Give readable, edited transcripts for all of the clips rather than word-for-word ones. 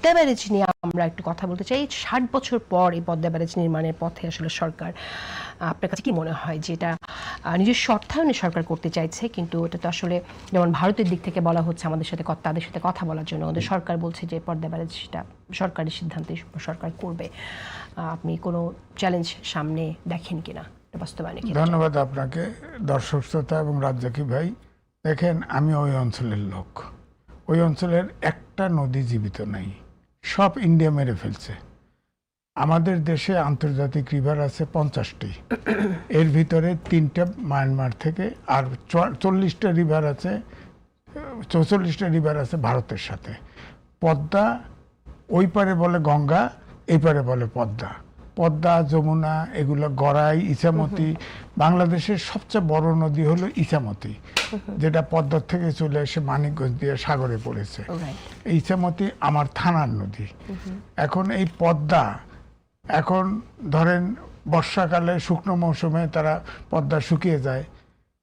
Padma barrage নিয়ে আমরা একটু কথা বলতে চাই। 60 বছর পর এই পদ্মা ব্যারেজ নির্মাণের পথে আসলে সরকার, আপনার কাছে কি মনে হয় যে এটা নিজস্ব অর্থায়নে সরকার করতে চাইছে, কিন্তু এটা তো আসলে যেমন ভারতের দিক থেকে বলা হচ্ছে আমাদের সাথে তাদের সাথে কথা বলার জন্য, আমাদের সরকার বলছে যে পদ্মা ব্যারেজটা সরকারি সিদ্ধান্তে সরকার করবে, আপনি কোনো চ্যালেঞ্জ সামনে দেখেন কিনা বাস্তবায়নে? ধন্যবাদ আপনাকে, দর্শক শ্রোতা এবং রাজ্জাকি ভাই। দেখেন, আমি ওই অঞ্চলের লোক। ওই অঞ্চলের একটা নদী জীবিত নাই, সব ইন্ডিয়া মেরে ফেলছে। আমাদের দেশে আন্তর্জাতিক রিভার আছে 50টি, এর ভিতরে 3টা মায়ানমার থেকে, আর 40টা রিভার আছে, 44টা রিভার আছে ভারতের সাথে। পদ্মা ওই পারে বলে গঙ্গা, এই পারে বলে পদ্মা। পদ্মা, যমুনা, এগুলো গড়াই, ইছামতি। বাংলাদেশের সবচেয়ে বড় নদী হলো ইছামতি, যেটা পদ্মার থেকে চলে এসে মানিকগঞ্জ দিয়ে সাগরে পড়েছে। এই ইছামতি আমার থানার নদী। এখন এই পদ্মা, এখন ধরেন বর্ষাকালে শুকনো মৌসুমে তারা পদ্মা শুকিয়ে যায়।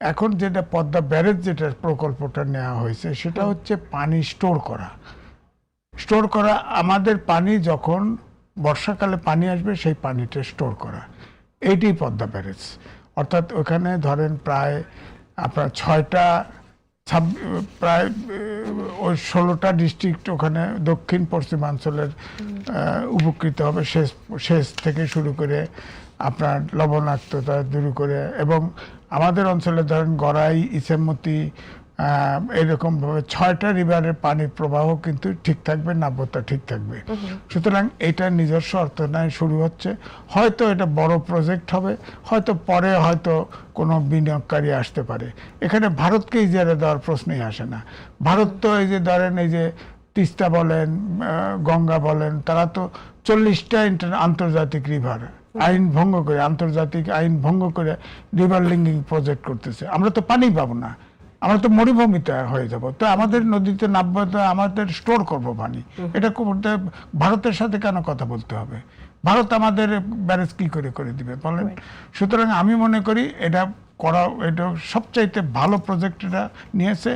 এখন যেটা পদ্মা ব্যারেজ, যেটা প্রকল্পটা নেওয়া হয়েছে, সেটা হচ্ছে পানি স্টোর করা। আমাদের পানি যখন বর্ষাকালে পানি আসবে, সেই পানিটা স্টোর করা, এইটাই পদ্মা ব্যারেজ। অর্থাৎ ওখানে ধরেন প্রায় আপনার 6টা, প্রায় ওই 16টা ডিস্ট্রিক্ট ওখানে দক্ষিণ পশ্চিমাঞ্চলের উপকৃত হবে, সেচ থেকে শুরু করে আপনার লবণাক্ততা দূর করে। এবং আমাদের অঞ্চলে ধরেন গড়াই, ইছামতি, এরকমভাবে 6টা রিভারের পানির প্রবাহ কিন্তু ঠিক থাকবে, নাব্যতা ঠিক থাকবে। সুতরাং এটা নিজস্ব অর্থায়নে শুরু হচ্ছে। হয়তো এটা বড় প্রজেক্ট হবে, হয়তো পরে হয়তো কোনো বিনিয়োগকারী আসতে পারে। এখানে ভারতকে ইজারা দেওয়ার প্রশ্নই আসে না। ভারত তো এই যে ধরেন এই যে তিস্তা বলেন, গঙ্গা বলেন, তারা তো 40টা আন্তর্জাতিক রিভার আইন ভঙ্গ করে, আন্তর্জাতিক আইন ভঙ্গ করে রিভার লিঙ্কিং প্রজেক্ট করতেছে। আমরা তো পানি পাবো না, আমরা তো মরুভূমিতে হয়ে যাব। তো আমাদের নদীতে নামবো, আমাদের স্টোর করব পানি। এটা করতে ভারতের সাথে কেন কথা বলতে হবে? ভারত আমাদের ব্যারেজ কি করে দিবে বলেন? সুতরাং আমি মনে করি এটা সবচাইতে ভালো প্রজেক্ট এটা নিয়েছে।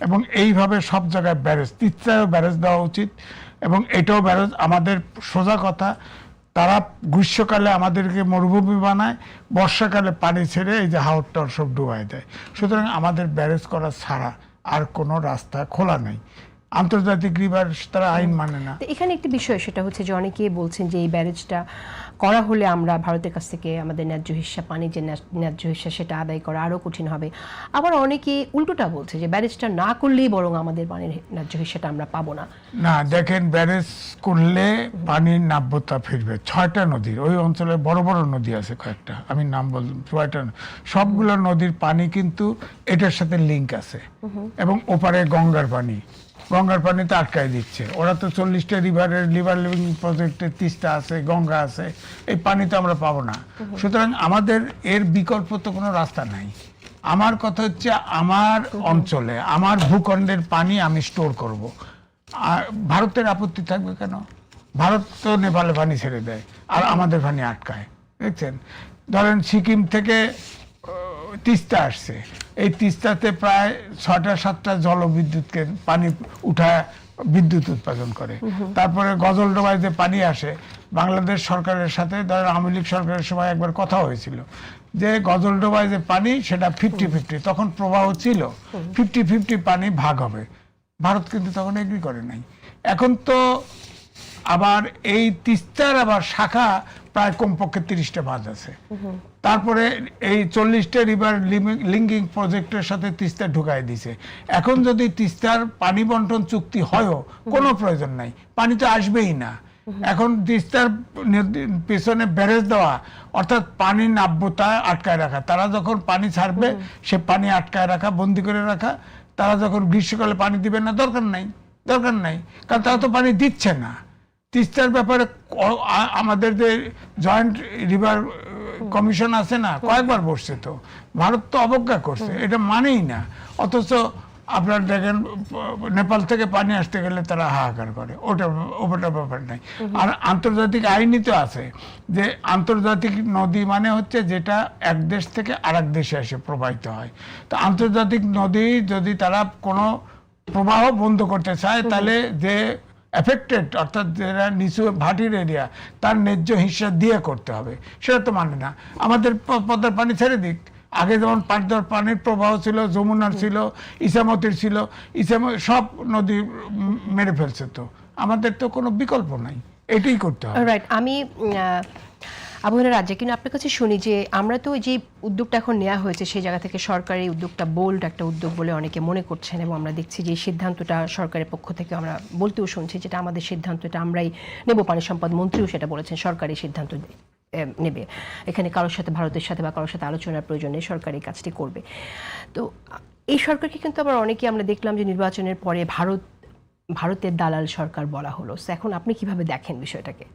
এবং এইভাবে সব জায়গায় ব্যারেজ, তিস্তায়ও ব্যারেজ দেওয়া উচিত। এবং এটাও ব্যারেজ, আমাদের সোজা কথা, তারা গ্রীষ্মকালে আমাদেরকে মরুভূমি বানায়, বর্ষাকালে পানি ছেড়ে এই যে হাওর টাওর সব ডুবাই দেয়। সুতরাং আমাদের ব্যারেজ করা ছাড়া আর কোনো রাস্তা খোলা নেই। আন্তর্জাতিক রিভার তারা আইন মানে না। এখানে একটি বিষয়, সেটা হচ্ছে যে অনেকেই বলছেন যে এই ব্যারেজটা করা হলে আমরা ভারতের কাছ থেকে আমাদের ন্যায্য হিস্সা, পানি যে ন্যায্য হিস্সা, সেটা আদায় করা আরও কঠিন হবে। আবার অনেকে উল্টোটা বলছে যে ব্যারেজটা না করলেই বরং আমাদের পানির ন্যায্য হিস্সাটা আমরা পাবো না। না, দেখেন, ব্যারেজ করলে পানির নাব্যতা ফিরবে। 6টা নদীর, ওই অঞ্চলে বড় বড় নদী আছে কয়েকটা, আমি নাম বললাম 6টা, সবগুলো নদীর পানি কিন্তু এটার সাথে লিঙ্ক আছে। এবং ওপারে গঙ্গার পানিতে আটকায় দিচ্ছে ওরা। তো 40টা রিভারের লিভার লিভিং প্রজেক্টে তিস্তা আছে, গঙ্গা আছে, এই পানি তো আমরা পাবো না। সুতরাং আমাদের এর বিকল্প তো কোনো রাস্তা নাই। আমার কথা হচ্ছে, আমার অঞ্চলে আমার ভূখণ্ডের পানি আমি স্টোর করব। আর ভারতের আপত্তি থাকবে কেন? ভারত তো নেপালে পানি ছেড়ে দেয়, আর আমাদের পানি আটকায়। দেখছেন, ধরেন সিকিম থেকে তিস্তা আসছে, এই তিস্তাতে প্রায় 6টা-7টা জলবিদ্যুৎকে পানি উঠায় বিদ্যুৎ উৎপাদন করে। তারপরে গজলডোবায় যে পানি আসে, বাংলাদেশ সরকারের সাথে ধরেন আওয়ামী লীগ সরকারের সময় একবার কথা হয়েছিল যে গজলডোবায় যে পানি, সেটা 50-50, তখন প্রবাহ ছিল 50-50 পানি ভাগ হবে। ভারত কিন্তু তখন এগ্রি করে নাই। এখন তো আবার এই তিস্তার আবার শাখা প্রায় কমপক্ষে 30টা বাঁধ আছে। তারপরে এই 40টা রিভার লিঙ্কিং প্রজেক্টের সাথে তিস্তা ঢুকাই দিছে। এখন যদি তিস্তার পানি বন্টন চুক্তি হয়ও, কোনো প্রয়োজন নাই, পানি তো আসবেই না। এখন তিস্তার পেছনে ব্যারেজ দেওয়া, অর্থাৎ পানির নাব্যতা আটকায় রাখা। তারা যখন পানি ছাড়বে, সে পানি আটকায় রাখা, বন্দি করে রাখা। তারা যখন গ্রীষ্মকালে পানি দিবে না, দরকার নাই, কারণ তারা তো পানি দিচ্ছে না। তিস্তার ব্যাপারে আমাদের যে জয়েন্ট রিভার কমিশন আছে না, কয়েকবার বসছে, তো ভারত তো অবজ্ঞা করছে, এটা মানেই না। অথচ আপনার দেখেন, নেপাল থেকে পানি আসতে গেলে তারা হাহাকার করে, ওটা ব্যাপার নাই। আর আন্তর্জাতিক আইনই তো আছে যে আন্তর্জাতিক নদী মানে হচ্ছে যেটা এক দেশ থেকে আরেক দেশে এসে প্রবাহিত হয়। তো আন্তর্জাতিক নদী যদি তারা কোনো প্রবাহ বন্ধ করতে চায়, তাহলে যে এফেক্টেড অর্থাৎ যারা নিচু ভাটির এরিয়া তার ন্যায্য হিস্সা দিয়ে করতে হবে, সেটা তো মানে না। আমাদের পদ্মার পানি ছেড়ে দিক, আগে যেমন পদ্মার পানির প্রবাহ ছিল, যমুনার ছিল, ইছামতির ছিল, সব নদী মেরে ফেলছে, তো আমাদের তো কোনো বিকল্প নাই, এটাই করতে হবে। রাইট। আমি আবহাওয়ার রাজ্যে কিন্তু আপনার কাছে শুনি যে আমরা তো যে উদ্যোগটা এখন নেওয়া হয়েছে সেই জায়গা থেকে সরকারি উদ্যোগটা বোল্ড একটা উদ্যোগ বলে অনেকে মনে করছেন, এবং আমরা দেখছি যে সিদ্ধান্তটা সরকারের পক্ষ থেকে আমরা বলতেও শুনছি যেটা আমাদের সিদ্ধান্ত, এটা আমরাই নেব। পানি সম্পদ মন্ত্রীও সেটা বলেছেন, সরকারি সিদ্ধান্ত নেবে, এখানে কারোর সাথে, ভারতের সাথে বা কারোর সাথে আলোচনার প্রয়োজন নেই, সরকার এই কাজটি করবে। তো এই সরকারকে কিন্তু আবার অনেকে আমরা দেখলাম যে নির্বাচনের পরে ভারতের দালাল সরকার বলা হলো। এখন আপনি কিভাবে দেখেন বিষয়টাকে?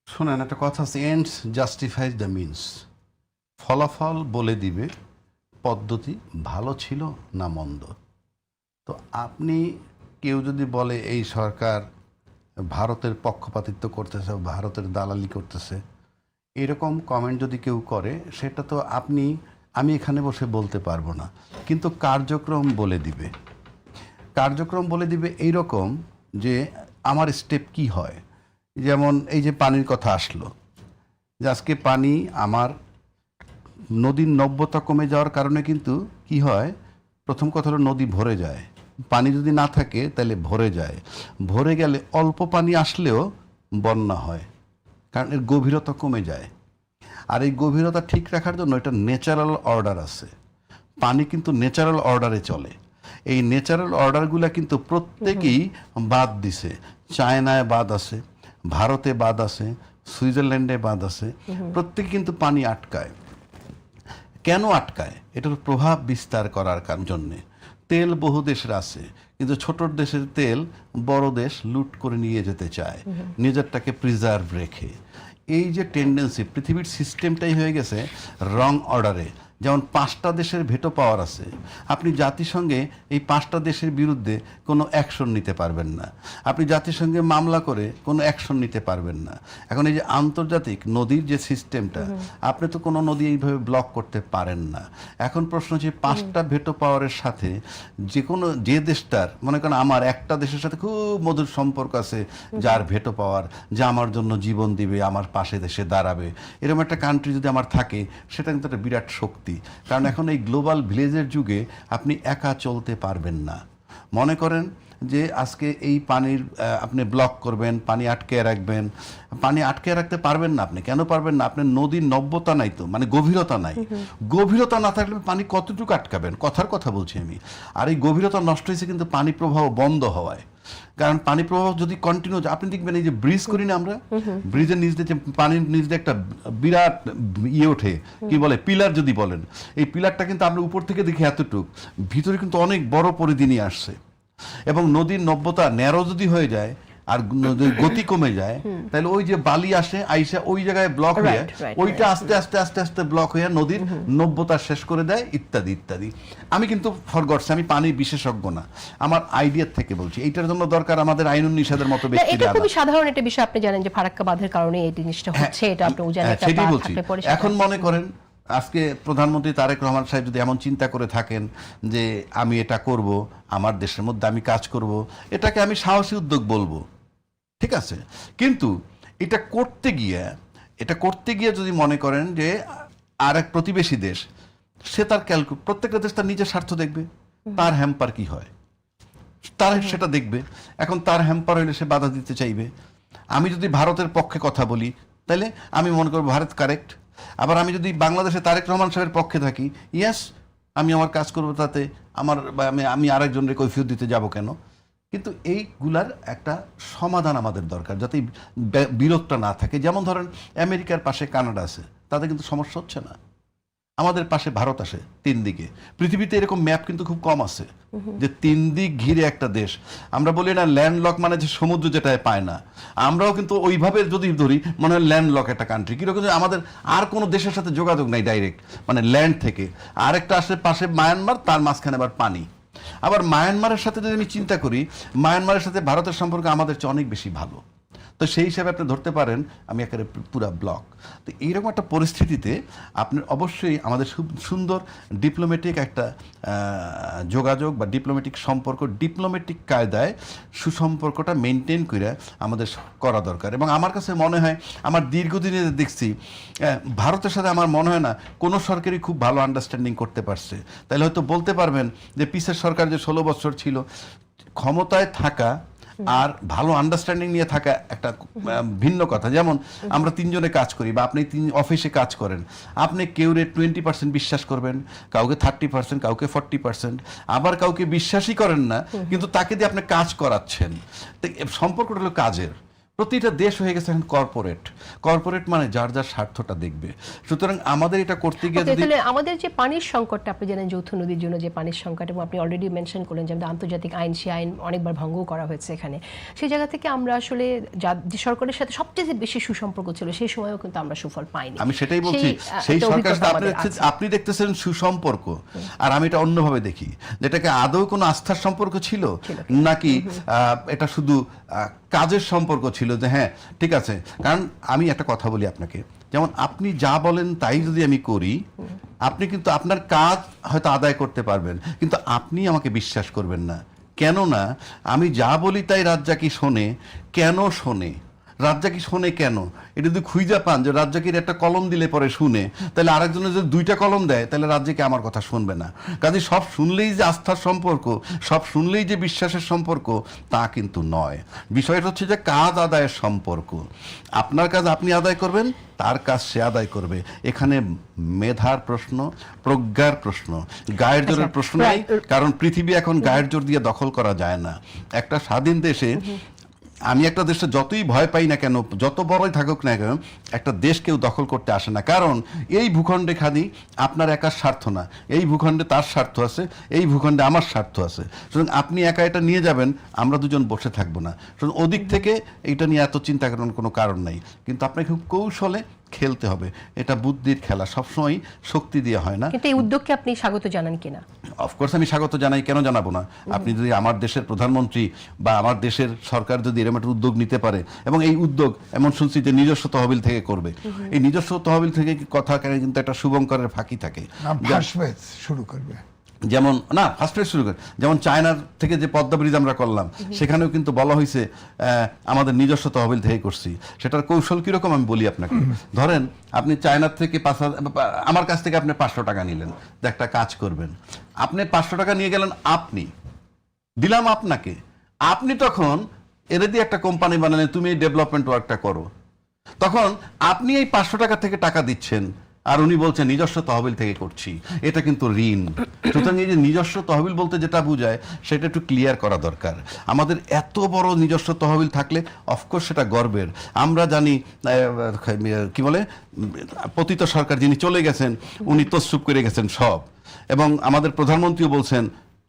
শোনেন, একটা কথা আছে, এন্ডস জাস্টিফাইজ দ্য মিনস। ফলাফল বলে দিবে পদ্ধতি ভালো ছিল না মন্দ। তো আপনি কেউ যদি বলে এই সরকার ভারতের পক্ষপাতিত্ব করতেছে, ভারতের দালালি করতেছে, এরকম কমেন্ট যদি কেউ করে, সেটা তো আমি এখানে বসে বলতে পারবো না, কিন্তু কার্যক্রম বলে দিবে। কার্যক্রম বলে দিবে এইরকম যে আমার স্টেপ কি হয়। যেমন এই যে পানির কথা আসলো, যে আজকে পানি আমার নদীর নব্যতা কমে যাওয়ার কারণে কিন্তু কি হয়, প্রথম কথা হলো নদী ভরে যায়। পানি যদি না থাকে তাহলে ভরে যায়, ভরে গেলে অল্প পানি আসলেও বন্যা হয়, কারণ এর গভীরতা কমে যায়। আর এই গভীরতা ঠিক রাখার জন্য এটা ন্যাচারাল অর্ডার আছে। পানি কিন্তু ন্যাচারাল অর্ডারে চলে। এই ন্যাচারাল অর্ডারগুলো কিন্তু প্রত্যেকেই বাদ দিছে। চায়নায় বাদ আছে, ভারতে বাদ আছে, সুইজারল্যান্ডে বাদ আছে, প্রত্যেকে কিন্তু পানি আটকায়। কেন আটকায়? এটার প্রভাব বিস্তার করার জন্যে। তেল বহু দেশের আছে, কিন্তু ছোট দেশের তেল বড় দেশ লুট করে নিয়ে যেতে চায়, নিজেরটাকে প্রিজার্ভ রেখে। এই যে টেন্ডেন্সি, পৃথিবীর সিস্টেমটাই হয়ে গেছে রং অর্ডারে। যেমন 5টা দেশের ভেটো পাওয়ার আছে, আপনি জাতিসংঘে এই 5টা দেশের বিরুদ্ধে কোনো অ্যাকশন নিতে পারবেন না, আপনি জাতিসংঘে মামলা করে কোনো অ্যাকশন নিতে পারবেন না। এখন এই যে আন্তর্জাতিক নদীর যে সিস্টেমটা, আপনি তো কোনো নদী এইভাবে ব্লক করতে পারেন না। এখন প্রশ্ন হচ্ছে 5টা ভেটো পাওয়ারের সাথে যে দেশটার, মনে করেন আমার একটা দেশের সাথে খুব মধুর সম্পর্ক আছে, যার ভেটো পাওয়ার, যা আমার জন্য জীবন দিবে, আমার পাশে দেশে দাঁড়াবে, এরকম একটা কান্ট্রি যদি আমার থাকে, সেটা কিন্তু একটা বিরাট শক্তি। কারণ এখন এই গ্লোবাল ভিলেজের যুগে আপনি একা চলতে পারবেন না। মনে করেন যে আজকে এই পানির আপনি ব্লক করবেন, পানি আটকে রাখবেন, পানি আটকে রাখতে পারবেন না। আপনি কেন পারবেন না? আপনার নদীর নব্যতা নাই, তো মানে গভীরতা নাই। গভীরতা না থাকলে পানি কতটুকু আটকাবেন? কথার কথা বলছি আমি। আর এই গভীরতা নষ্ট হয়েছে কিন্তু পানি প্রবাহ বন্ধ হওয়ায়। কারণ পানি প্রবাহ যদি কন্টিনিউ, আপনি দেখবেন এই যে ব্রিজ করি না আমরা, ব্রিজের নিচ দিয়ে পানির নিচ দিয়ে একটা বিরাট ওঠে, কি বলে, পিলার যদি বলেন, এই পিলারটা কিন্তু আমরা উপর থেকে দেখি এতটুক, ভিতরে কিন্তু অনেক বড় পরিধি নিয়ে আসছে। এবং নদীর নব্যতা ন্যারো যদি হয়ে যায় আর গতি কমে যায়, তাহলে ওই যে বালি আসে আইসা ওই জায়গায় ব্লক হয়ে, ওইটা আস্তে আস্তে আস্তে আস্তে ব্লক হয়ে নদীর নব্যতা শেষ করে দেয়, ইত্যাদি ইত্যাদি। আমি কিন্তু ফরগটস, আমি পানির বিশেষজ্ঞ না, আমার আইডিয়ার থেকে বলছি। এইটার জন্য দরকার আমাদের আইনুন নিষেধের মতো ব্যক্তি। এটা খুবই সাধারণ একটা বিষয়, আপনি জানেন যে ফারাক্কা বাঁধের কারণে এই জিনিসটা হচ্ছে, এটা আপনি জানেন। সেটাই বলছি। এখন মনে করেন আজকে প্রধানমন্ত্রী তারেক রহমান সাহেব যদি এমন চিন্তা করে থাকেন যে আমি এটা করব, আমার দেশের মধ্যে আমি কাজ করব, এটাকে আমি সাহসী উদ্যোগ বলবো, ঠিক আছে। কিন্তু এটা করতে গিয়ে যদি মনে করেন যে আর এক প্রতিবেশী দেশ, সে তার প্রত্যেকটা দেশ তার নিজের স্বার্থ দেখবে, তার হ্যাম্পার কি হয় তার সেটা দেখবে। এখন তার হ্যাম্পার হইলে সে বাধা দিতে চাইবে। আমি যদি ভারতের পক্ষে কথা বলি, তাহলে আমি মনে করবো ভারত কারেক্ট। আবার আমি যদি বাংলাদেশে তারেক রহমান সাহেবের পক্ষে থাকি, ইয়াস আমি আমার কাজ করবো, তাতে আমি আরেকজনের কৈফিয়ত দিতে যাব কেন? কিন্তু এইগুলার একটা সমাধান আমাদের দরকার, যাতে বিরোধটা না থাকে। যেমন ধরেন আমেরিকার পাশে কানাডা আছে, তাদের কিন্তু সমস্যা হচ্ছে না। আমাদের পাশে ভারত আসে 3 দিকে। পৃথিবীতে এরকম ম্যাপ কিন্তু খুব কম আছে যে 3 দিক ঘিরে একটা দেশ। আমরা বলি না ল্যান্ডলক মানে যে সমুদ্র যেটায় পায় না, আমরাও কিন্তু ওইভাবে যদি ধরি মনে হয় ল্যান্ডলক একটা কান্ট্রি। কিরকম আমাদের আর কোনো দেশের সাথে যোগাযোগ নাই ডাইরেক্ট, মানে ল্যান্ড থেকে। আরেকটা আসে পাশে মায়ানমার, তার মাঝখানে আবার পানি। আবার মায়ানমারের সাথে যদি আমি চিন্তা করি, মায়ানমারের সাথে ভারতের সম্পর্ক আমাদের চেয়ে অনেক বেশি ভালো। তো সেই হিসাবে আপনি ধরতে পারেন আমি একেবারে পুরা ব্লক। তো এইরকম একটা পরিস্থিতিতে আপনার অবশ্যই আমাদের সুন্দর ডিপ্লোম্যাটিক একটা যোগাযোগ বা ডিপ্লোম্যাটিক সম্পর্ক, ডিপ্লোম্যাটিক কায়দায় সুসম্পর্কটা মেনটেন করে আমাদের করা দরকার। এবং আমার কাছে মনে হয়, আমার দীর্ঘদিনে দেখছি ভারতের সাথে আমার মনে হয় না কোনো সরকারই খুব ভালো আন্ডারস্ট্যান্ডিং করতে পারছে। তাহলে হয়তো বলতে পারবেন যে পিসের সরকার যে 16 বছর ছিল, ক্ষমতায় থাকা আর ভালো আন্ডারস্ট্যান্ডিং নিয়ে থাকা একটা ভিন্ন কথা। যেমন আমরা 3 জনে কাজ করি বা আপনি 3 অফিসে কাজ করেন, আপনি কেউরে 20% বিশ্বাস করবেন, কাউকে 30%, কাউকে 40%, আবার কাউকে বিশ্বাসই করেন না, কিন্তু তাকে দিয়ে আপনি কাজ করাচ্ছেন। তো সম্পর্কটা হলো কাজের। প্রতিটা দেশ হয়ে গেছে এখন কর্পোরেট মানে যার যার স্বার্থটা দেখবে। সুতরাং আমাদের এটা করতে গিয়ে যদি আমাদের যে পানির সংকটটা, আপনি জানেন যৌথ নদীর জন্য যে পানির সংকট, এবং আপনি অলরেডি মেনশন করলেন যে আমাদের আন্তর্জাতিক আইন, সে আইন অনেকবার ভঙ্গ করা হয়েছে এখানে, সেই জায়গা থেকে আমরা আসলে যে সরকারের সাথে সবচেয়ে বেশি সুসম্পর্ক ছিল সেই সময়ও কিন্তু আমরা সুফল পাইনি। আমি সেটাই বলছি, সেই সরকার আপনি দেখতেছেন সুসম্পর্ক, আর আমি এটা অন্যভাবে দেখি, যেটাকে আদৌ কোনো আস্থার সম্পর্ক ছিল নাকি এটা শুধু কাজের সম্পর্ক ছিল, যে হ্যাঁ ঠিক আছে। কারণ আমি একটা কথা বলি আপনাকে, যেমন আপনি যা বলেন তাই যদি আমি করি, আপনি কিন্তু আপনার কাজ হয়তো আদায় করতে পারবেন, কিন্তু আপনি আমাকে বিশ্বাস করবেন না। কেননা আমি যা বলি তাই রাজ্জাকি শোনে। কেন শোনে? রাজ্জাকি শোনে কেন? এটা যদি খুঁজে পান যে রাজ্জাকির একটা কলম দিলে পরে শুনে, তাহলে আরেকজনের যদি 2টা কলম দেয়, তাহলে রাজ্জাকি আমার কথা শুনবে না। কাজে সব শুনলেই যে আস্থার সম্পর্ক, সব শুনলেই যে বিশ্বাসের সম্পর্ক, তা কিন্তু নয়। বিষয়টা হচ্ছে যে কাজ আদায়ের সম্পর্ক। আপনার কাজ আপনি আদায় করবেন, তার কাজ সে আদায় করবে। এখানে মেধার প্রশ্ন, প্রজ্ঞার প্রশ্ন, গায়ের জোরের প্রশ্ন নেই। কারণ পৃথিবী এখন গায়ের জোর দিয়ে দখল করা যায় না। একটা স্বাধীন দেশে আমি একটা দেশে যতই ভয় পাই না কেন, যত বড়ই থাকুক না কেন, একটা দেশ কেউ দখল করতে আসে না। কারণ এই ভূখণ্ডে খালি আপনার একার স্বার্থ না, এই ভূখণ্ডে তার স্বার্থ আছে, এই ভূখণ্ডে আমার স্বার্থ আছে। সুতরাং আপনি একা এটা নিয়ে যাবেন, আমরা দুজন বসে থাকবো না। সুতরাং ওদিক থেকে এটা নিয়ে এত চিন্তা করার কোনো কারণ নাই। কিন্তু আপনাকে খুব কৌশলে খেলতে হবে। এটা বুদ্ধির খেলা, সবসময় শক্তি দিয়ে হয় না। কিন্তু এই উদ্যোগকে আপনি স্বাগত জানান কিনা? অফকোর্স আমি স্বাগত জানাই, কেন জানাবো না? আপনি যদি আমার দেশের প্রধানমন্ত্রী বা আমার দেশের সরকার যদি এরকম একটা উদ্যোগ নিতে পারে, এবং এই উদ্যোগ এমন শুনছি যে নিজস্ব তহবিল থেকে করবে, এই নিজস্ব তহবিল থেকে কথা কিন্তু একটা শুভঙ্করের ফাঁকি থাকে, শুরু করবে। যেমন না ফার্স্ট শুরু করে, যেমন চায়নার থেকে যে পদ্মা ব্রিজ আমরা করলাম, সেখানেও কিন্তু বলা হয়েছে আমাদের নিজস্ব তহবিল থেকে করছি। সেটার কৌশল কিরকম আমি বলি আপনাকে। ধরেন আপনি চায়নার থেকে আমার কাছ থেকে আপনি 500 টাকা নিলেন, যে একটা কাজ করবেন। আপনি 500 টাকা নিয়ে গেলেন, আপনি দিলাম আপনাকে, আপনি তখন এর দিয়ে একটা কোম্পানি বানালেন, তুমি এই ডেভেলপমেন্ট ওয়ার্কটা করো। তখন আপনি এই 500 টাকা থেকে টাকা দিচ্ছেন, আর উনি বলছেন নিজস্ব তহবিল থেকে করছি। এটা কিন্তু ঋণ। সুতরাং এই যে নিজস্ব তহবিল বলতে যেটা বোঝায়, সেটা একটু ক্লিয়ার করা দরকার। আমাদের এত বড় নিজস্ব তহবিল থাকলে অফকোর্স সেটা গর্বের। আমরা জানি কি বলে, পতিত সরকার যিনি চলে গেছেন, উনি তসরুপ করে গেছেন সব, এবং আমাদের প্রধানমন্ত্রীও বলছেন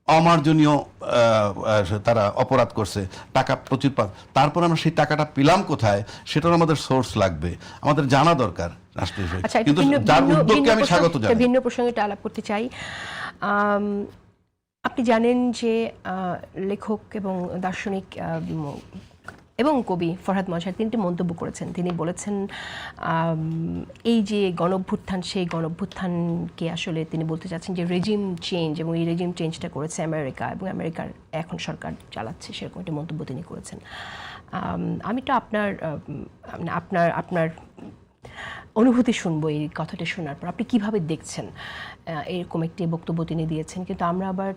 অমার্জনীয় তারা অপরাধ করছে, টাকা প্রচুর তারপর আমরা সেই টাকাটা পেলাম কোথায়, সেটার আমাদের সোর্স লাগবে, আমাদের জানা দরকার রাষ্ট্রীয়। কিন্তু যার উদ্যোগকে আমি স্বাগত জানাই। ভিন্ন প্রসঙ্গে আলাপ করতে চাই। আপনি জানেন যে লেখক এবং দার্শনিক এবং কবি ফরহাদ মজহার 3টি মন্তব্য করেছেন। তিনি বলেছেন এই যে গণঅভ্যুত্থান, সেই গণঅভ্যুত্থানকে আসলে তিনি বলতে চাচ্ছেন যে রেজিম চেঞ্জ, এবং এই রেজিম চেঞ্জটা করেছে আমেরিকা, এবং আমেরিকার এখন সরকার চালাচ্ছে, সেরকম একটি মন্তব্য তিনি করেছেন। আমি তো আপনার অনুভূতি শুনবো এই কথাটা শোনার পর। আপনি কিভাবে দেখছেন এরকম একটি বক্তব্য তিনি দিয়েছেন, কিন্তু আমরা আবার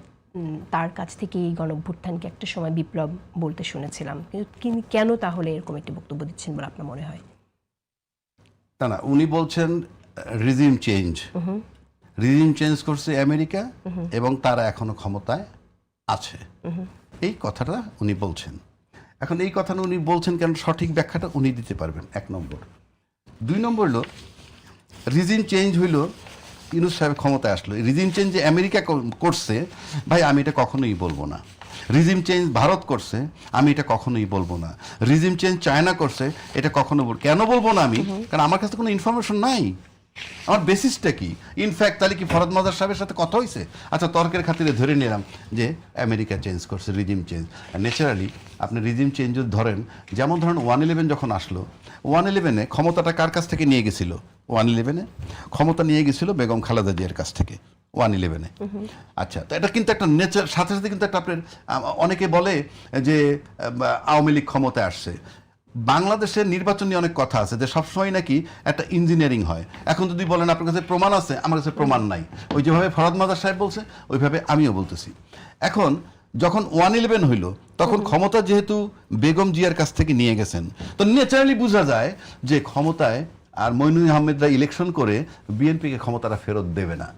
তার কাছ থেকে এই গণঅভ্যুত্থানকে একটা সময় বিপ্লব বলতে শুনেছিলাম, কিন্তু কেন তাহলে এরকম একটি বক্তব্য দিচ্ছেন বলে আপনার মনে হয়? না, উনি বলছেন রিজিম চেঞ্জ। রিজিম চেঞ্জ করছে আমেরিকা, এবং তারা এখনো ক্ষমতায় আছে, এই কথাটা উনি বলছেন। এখন এই কথাটা উনি বলছেন কেন, সঠিক ব্যাখ্যাটা উনি দিতে পারবেন, 1 নম্বর। 2 নম্বর হলো রিজিম চেঞ্জ হইল ইউনূস সাহেব ক্ষমতায় আসলো। রিজিম চেঞ্জ যে আমেরিকা করছে, ভাই আমি এটা কখনোই বলবো না। রিজিম চেঞ্জ ভারত করছে, আমি এটা কখনোই বলবো না। রিজিম চেঞ্জ চায়না করছে, এটা কখনো কেন বলবো না আমি? কারণ আমার কাছে কোনো ইনফরমেশন নাই। আমার বেসিসটা কি? ইনফ্যাক্ট তাহলে কি ফরহাদ মাজার সাহেবের সাথে কথা হয়েছে? আচ্ছা, তর্কের খাতিরে ধরে নিলাম যে আমেরিকা চেঞ্জ করছে, রিজিম চেঞ্জ। ন্যাচারালি আপনি রিজিম চেঞ্জ যদি ধরেন, যেমন ধরেন 111 যখন আসলো, 111-এ ক্ষমতাটা কার কাছ থেকে নিয়ে গেছিল? 111-এ ক্ষমতা নিয়ে গেছিল বেগম খালেদা জিয়ার কাছ থেকে 111-এ। আচ্ছা, তো এটা কিন্তু একটা নেচার, সাথে সাথে কিন্তু একটা আপনার অনেকে বলে যে আওয়ামী লীগ ক্ষমতায় আসছে। বাংলাদেশের নির্বাচন নিয়ে অনেক কথা আছে যে সবসময় নাকি একটা ইঞ্জিনিয়ারিং হয়। এখন যদি বলেন আপনার কাছে প্রমাণ আছে, আমার কাছে প্রমাণ নাই। ওই যেভাবে ফরহাদ মাজার সাহেব বলছে ওইভাবে আমিও বলতেছি। এখন যখন 111 হইল তখন ক্ষমতা যেহেতু বেগম জিয়ার কাছ থেকে নিয়ে গেছেন, তো ন্যাচারালি বোঝা যায় যে ক্ষমতায় আর মইনুল আহমেদরা ইলেকশন করে বিএনপিকে ক্ষমতাটা ফেরত দেবে না।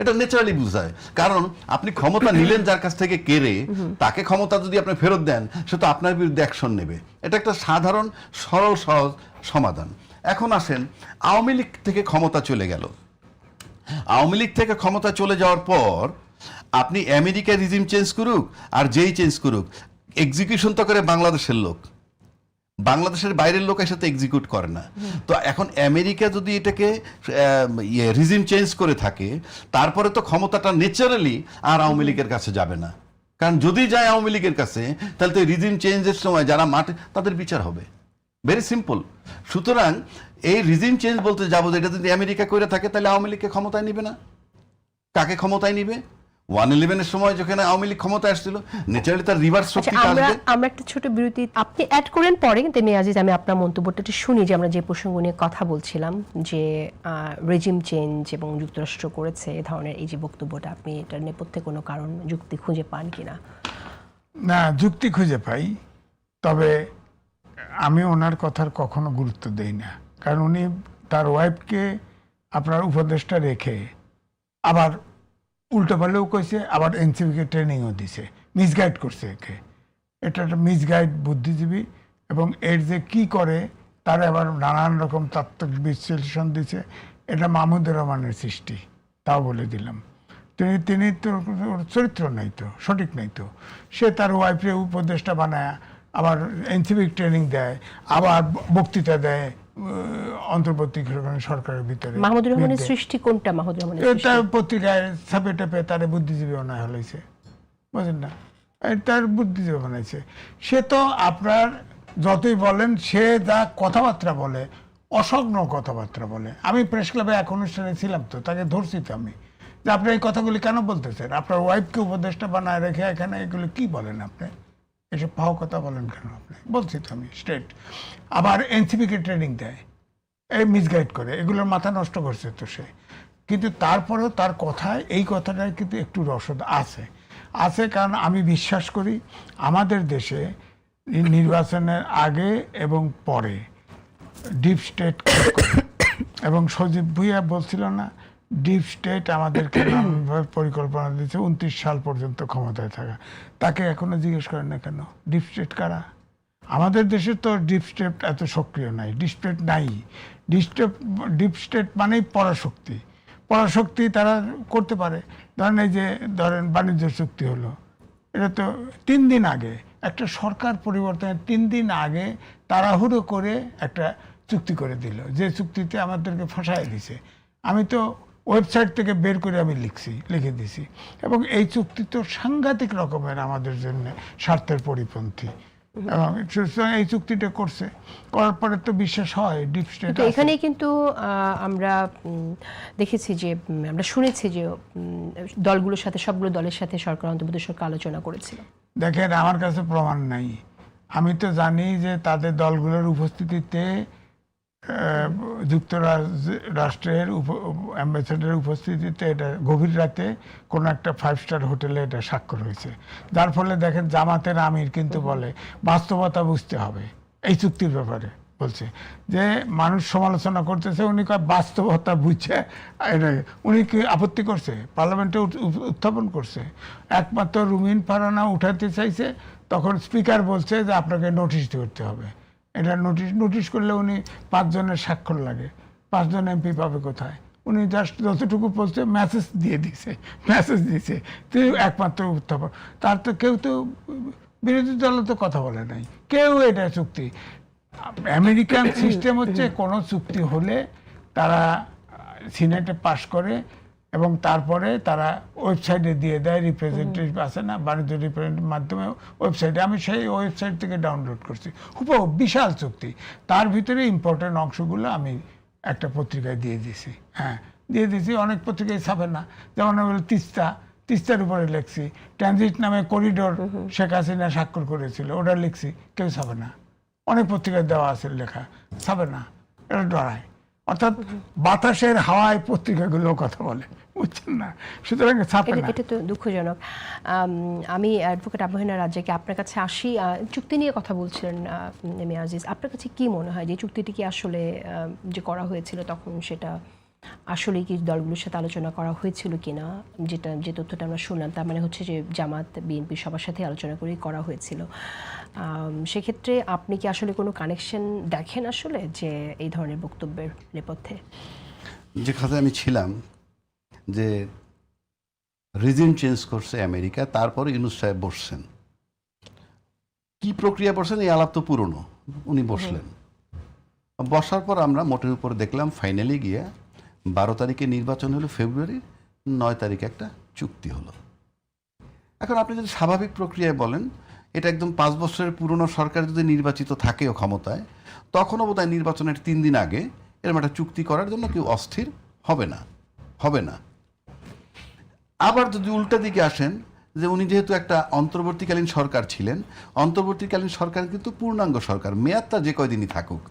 এটা ন্যাচারালি বুঝায়, কারণ আপনি ক্ষমতা নিলেন যার কাছ থেকে কেড়ে, তাকে ক্ষমতা যদি আপনি ফেরত দেন সে তো আপনার বিরুদ্ধে অ্যাকশন নেবে। এটা একটা সাধারণ সরল সহজ সমাধান। এখন আসেন, আওয়ামী লীগ থেকে ক্ষমতা চলে গেল। আওয়ামী লীগ থেকে ক্ষমতা চলে যাওয়ার পর আপনি আমেরিকা রিজিম চেঞ্জ করুক আর যেই চেঞ্জ করুক, এক্সিকিউশন তো করে বাংলাদেশের লোক, বাংলাদেশের বাইরের লোক এর সাথে এক্সিকিউট করে না। তো এখন আমেরিকা যদি এটাকে রিজিম চেঞ্জ করে থাকে, তারপরে তো ক্ষমতাটা ন্যাচারালি আর আওয়ামী লীগের কাছে যাবে না। কারণ যদি যায় আওয়ামী লীগের কাছে, তাহলে তো রিজিম চেঞ্জের সময় যারা মাঠে তাদের বিচার হবে। Very simple. সুতরাং এই রিজিম চেঞ্জ বলতে যাবো, এটা যদি আমেরিকা করে থাকে তাহলে আওয়ামী লীগকে ক্ষমতায় নিবে না। কাকে ক্ষমতায় নিবে? 111-এর সময় যেখানে আওয়ামী লীগ ক্ষমতায় আসছিল, ন্যাচারালি তার রিভার্স শক্তি আসবে। আমরা একটা ছোট বিরতি আপনি অ্যাড করেন পরে, কিন্তু আজিজ আমি আপনার মন্তব্যটা একটু শুনি, যে আমরা যে প্রসঙ্গ নিয়ে কথা বলছিলাম, যে রেজিম চেঞ্জ এবং যুক্তরাষ্ট্র করেছে এ ধরনের এই যে বক্তব্যটা, আপনি এটার নেপথ্যে কোনো কারণ যুক্তি খুঁজে পান কিনা? না, যুক্তি খুঁজে পাই, তবে আমি ওনার কথার কখনো গুরুত্ব দেই না। কারণ উনি তার ওয়াইফকে আপনার উপদেষ্টা রেখে আবার উল্টো পাল্টেও কইছে, আবার এনসিপিকে ট্রেনিংও দিছে, মিসগাইড করছে একে। এটা একটা মিসগাইড বুদ্ধিজীবী, এবং এর যে কি করে তার আবার নানান রকম তাত্ত্বিক বিশ্লেষণ দিছে। এটা মাহমুদুর রহমানের সৃষ্টি, তাও বলে দিলাম। তিনি তো চরিত্র নাই তো, সঠিক নাই তো। সে তার ওয়াইফে উপদেষ্টা বানায়, আবার এনসিপিক ট্রেনিং দেয়, আবার বক্তৃতা দেয় অন্তর্বর্তী সরকারের ভিতরে। মাহমুদুর রহমানের সৃষ্টি কোনটা? মাহমুদুর রহমানের সৃষ্টি তার পত্রিকায় ছাপে টাপে তার বুদ্ধিজীবী বানায় হলাইছে, বুঝলেন না? তার বুদ্ধিজীবী বানাইছে। সে তো আপনার যতই বলেন, সে যা কথাবার্তা বলে, অসংখ্য কথাবার্তা বলে। আমি প্রেস ক্লাবে এক অনুষ্ঠানে ছিলাম, তো তাকে ধরছি তো আমি, যে আপনি এই কথাগুলি কেন বলতেছেন? আপনার ওয়াইফকে উপদেষ্টা বানায় রেখে এখানে এগুলো কি বলেন আপনি? এসব পাও কথা বলেন কেন আপনি? বলছি তো আমি স্ট্রেট। আবার এনসিপিকে ট্রেনিং দেয়, এই মিসগাইড করে, এগুলোর মাথা নষ্ট করছে তো সে। কিন্তু তারপরেও তার কথায়, এই কথাটায় কিন্তু একটু রসদ আছে। কারণ আমি বিশ্বাস করি আমাদের দেশে নির্বাচনের আগে এবং পরে ডিপ স্টেট, এবং সজীব ভুইয়া বলছিল না, ডিপ স্টেট আমাদেরকে নানানভাবে পরিকল্পনা দিচ্ছে 29 সাল পর্যন্ত ক্ষমতায় থাকা। তাকে এখনো জিজ্ঞেস করেন না কেন ডিপ স্টেট কারা? আমাদের দেশে তো ডিপ স্টেট এত সক্রিয় নাই, ডিপ স্টেট নাই। ডিপ স্টেট মানেই পরাশক্তি। তারা করতে পারে। ধরেন বাণিজ্য চুক্তি হলো, এটা তো 3 দিন আগে, একটা সরকার পরিবর্তনের 3 দিন আগে তাড়াহুড়ো করে একটা চুক্তি করে দিল, যে চুক্তিতে আমাদেরকে ফাঁসায় দিছে। আমি তো ওয়েবসাইট থেকে বের করে আমি লিখে দিছি, এবং এই চুক্তি তো সাংঘাতিক রকমের আমাদের জন্য স্বার্থের পরিপন্থী। এবং এই চুক্তিটা করার পরে তো বিশ্বাস হয় ডিপ স্টেট। এখানেই কিন্তু আমরা দেখেছি যে, আমরা শুনেছি যে দলগুলোর সাথে, সবগুলো দলের সাথে সরকার, অন্তর্বর্তী সরকার আলোচনা করেছিল। দেখেন, আমার কাছে প্রমাণ নাই। আমি তো জানি যে তাদের দলগুলোর উপস্থিতিতে যুক্তরাষ্ট্রের অ্যাম্বাসেডারের উপস্থিতিতে এটা গভীর রাতে কোনো একটা 5 স্টার হোটেলে এটা স্বাক্ষর হয়েছে। যার ফলে দেখেন, জামাতের আমির কিন্তু বলে বাস্তবতা বুঝতে হবে এই চুক্তির ব্যাপারে। বলছে যে মানুষ সমালোচনা করতেছে, উনি কয় বাস্তবতা বুঝছে। এটা উনি কি আপত্তি করছে? পার্লামেন্টে উত্থাপন করছে। একমাত্র রুমিন ফারহানা উঠাতে চাইছে, তখন স্পিকার বলছে যে আপনাকে নোটিশ করতে হবে। এটা নোটিশ করলে উনি 5 জনের স্বাক্ষর লাগে, 5 জন এমপি পাবে কোথায়? উনি জাস্ট যতটুকু বলছে মেসেজ দিয়েছে তুই একমাত্র উত্থাপন। তার তো কেউ তো বিরোধী দল তো কথা বলে নাই কেউ। এটা চুক্তি, আমেরিকান সিস্টেম হচ্ছে কোনো চুক্তি হলে তারা সিনেটে পাশ করে এবং তারপরে তারা ওয়েবসাইটে দিয়ে দেয়, রিপ্রেজেন্টেটিভ আছে না, বাণিজ্য রিপ্রেজেন্টেটিভ মাধ্যমে ওয়েবসাইটে, আমি সেই ওয়েবসাইট থেকে ডাউনলোড করছি, হুবহু বিশাল চুক্তি, তার ভিতরে ইম্পর্টেন্ট অংশগুলো আমি একটা পত্রিকায় দিয়ে দিয়েছি। হ্যাঁ, দিয়ে দিয়েছি, অনেক পত্রিকায় ছাপে না, যেমন আমি তিস্তার উপরে লিখছি, ট্রানজিট নামে করিডোর শেখ হাসিনা স্বাক্ষর করেছিল, ওটা লিখছি, কেউ ছাপে না। অনেক পত্রিকায় দেওয়া আছে লেখা, ছাপে না, এটা ডরায়। অর্থাৎ বাতাসের হাওয়ায় পত্রিকাগুলো কথা বলে, বুঝছেন না, সুতরাং ছাপে না। এটা তো দুঃখজনক। আমি অ্যাডভোকেট আবু হেনা রাজ্জাকে আপনার কাছে আসি, চুক্তি নিয়ে কথা বলছিলেন এম এ আজিজ, আপনার কাছে কি মনে হয় যে চুক্তিটি কি আসলে যে করা হয়েছিল তখন সেটা আসলে কি দলগুলোর সাথে আলোচনা করা হয়েছিল কিনা? যে তথ্যটা আমরা শুনলাম তার মানে হচ্ছে যে জামাত বিএনপি সবার সাথে আলোচনা করেই করা হয়েছিল। সেক্ষেত্রে আপনি কি আসলে কোনো কানেকশন দেখেন আসলে যে এই ধরনের বক্তব্যের নেপথ্যে? যে খাতে আমি ছিলাম, যে রিজিম চেঞ্জ করছে আমেরিকা, তারপরে ইউনূস সাহেব বসছেন, কি প্রক্রিয়া বসছেন এই আলাপ তো পুরনো, উনি বসলেন, বসার পর আমরা মোটের উপরে দেখলাম ফাইনালি গিয়ে 12 তারিখে নির্বাচন হলো, ফেব্রুয়ারির 9 তারিখে একটা চুক্তি হলো। এখন আপনি যদি স্বাভাবিক প্রক্রিয়ায় বলেন, এটা একদম 5 বছরের পুরনো সরকার যদি নির্বাচিত থাকেও ক্ষমতায়, তখনও বোধহয় নির্বাচনের 3 দিন আগে এরকম একটা চুক্তি করার জন্য কেউ অস্থির হবে না। আবার যদি উল্টা দিকে আসেন, যে উনি যেহেতু একটা অন্তর্বর্তীকালীন সরকার ছিলেন, অন্তর্বর্তীকালীন সরকার কিন্তু পূর্ণাঙ্গ সরকার, মেয়াদটা যে কয়দিনই থাকুক,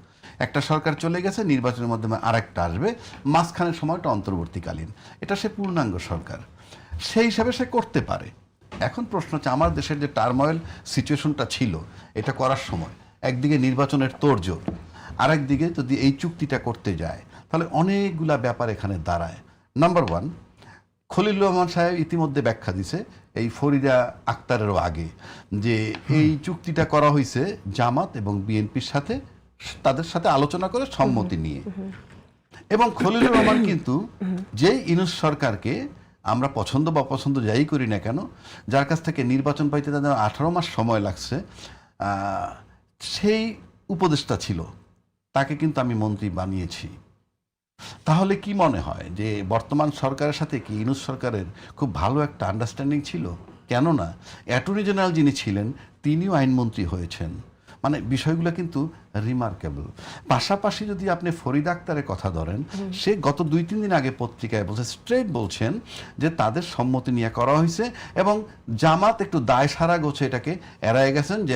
একটা সরকার চলে গেছে, নির্বাচনের মাধ্যমে আরেকটা আসবে, মাঝখানের সময়টা অন্তর্বর্তীকালীন, এটা সে পূর্ণাঙ্গ সরকার, সেই হিসাবে সে করতে পারে। এখন প্রশ্ন হচ্ছে, আমার দেশের যে টার্ময়েল সিচুয়েশনটা ছিল এটা করার সময়, একদিকে নির্বাচনের তোড়জোড়, আরেকদিকে যদি এই চুক্তিটা করতে যায়, তাহলে অনেকগুলা ব্যাপার এখানে দাঁড়ায়। নাম্বার 1, খলিলুর রহমান সাহেব ইতিমধ্যে ব্যাখ্যা দিছে এই ফরিদা আক্তারেরও আগে, যে এই চুক্তিটা করা হয়েছে জামাত এবং বিএনপির সাথে, তাদের সাথে আলোচনা করে সম্মতি নিয়ে। এবং খলিলুর রহমান কিন্তু যেই ইউনূস সরকারকে আমরা পছন্দ বা অপছন্দ যাই করি না কেন, যার কাছ থেকে নির্বাচন পাইতে তাদের 18 মাস সময় লাগছে, সেই উপদেষ্টা ছিল, তাকে কিন্তু আমি মন্ত্রী বানিয়েছি। তাহলে কি মনে হয় যে বর্তমান সরকারের সাথে কি ইউনূস সরকারের খুব ভালো একটা আন্ডারস্ট্যান্ডিং ছিল? কেননা অ্যাটর্নি জেনারেল যিনি ছিলেন তিনিও আইনমন্ত্রী হয়েছেন, মানে বিষয়গুলো কিন্তু রিমার্কেবল। পাশাপাশি যদি আপনি ফরিদ আক্তারের কথা ধরেন, সে গত 2-3 দিন আগে পত্রিকায় বলছে, স্ট্রেট বলছেন যে তাদের সম্মতি নিয়ে করা হয়েছে, এবং জামাত একটু দায় সারা গোছে এটাকে এড়ায় গেছেন যে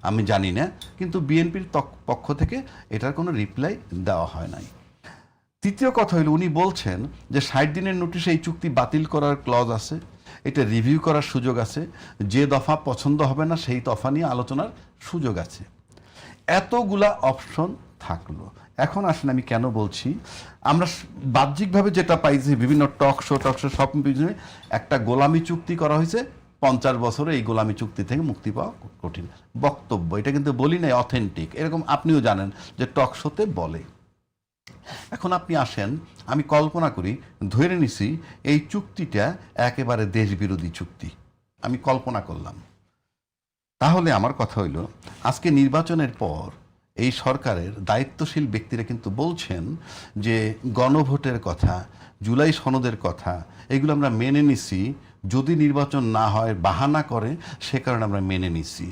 আমি জানি না, কিন্তু বিএনপির পক্ষ থেকে এটার কোনো রিপ্লাই দেওয়া হয় নাই। তৃতীয় কথা হলো, উনি বলছেন যে 60 দিনের নোটিশে এই চুক্তি বাতিল করার ক্লজ আছে, এটা রিভিউ করার সুযোগ আছে, যে দফা পছন্দ হবে না সেই দফা নিয়ে আলোচনার সুযোগ আছে। এতগুলা অপশন থাকলো। এখন আসলে আমি কেন বলছি, আমরা বাহ্যিকভাবে যেটা পাইছি বিভিন্ন টক শো সব পিছনে একটা গোলামি চুক্তি করা হয়েছে, 50 বছরে এই গোলামি চুক্তি থেকে মুক্তি পাওয়া কঠিন বক্তব্য, এটা কিন্তু বলি নাই, অথেন্টিক, এরকম আপনিও জানেন যে টক শোতে বলে। এখন আপনি আসেন, আমি কল্পনা করি, ধরে নিছি এই চুক্তিটা একেবারে দেশবিরোধী চুক্তি, আমি কল্পনা করলাম, তাহলে আমার কথা হইল, আজকে নির্বাচনের পর এই সরকারের দায়িত্বশীল ব্যক্তিরা কিন্তু বলছেন যে গণভোটের কথা, জুলাই সনদের কথা, এগুলো আমরা মেনে নিছি, যদি নির্বাচন না হয় বাহানা করে, সে কারণে আমরা মেনে নিছি।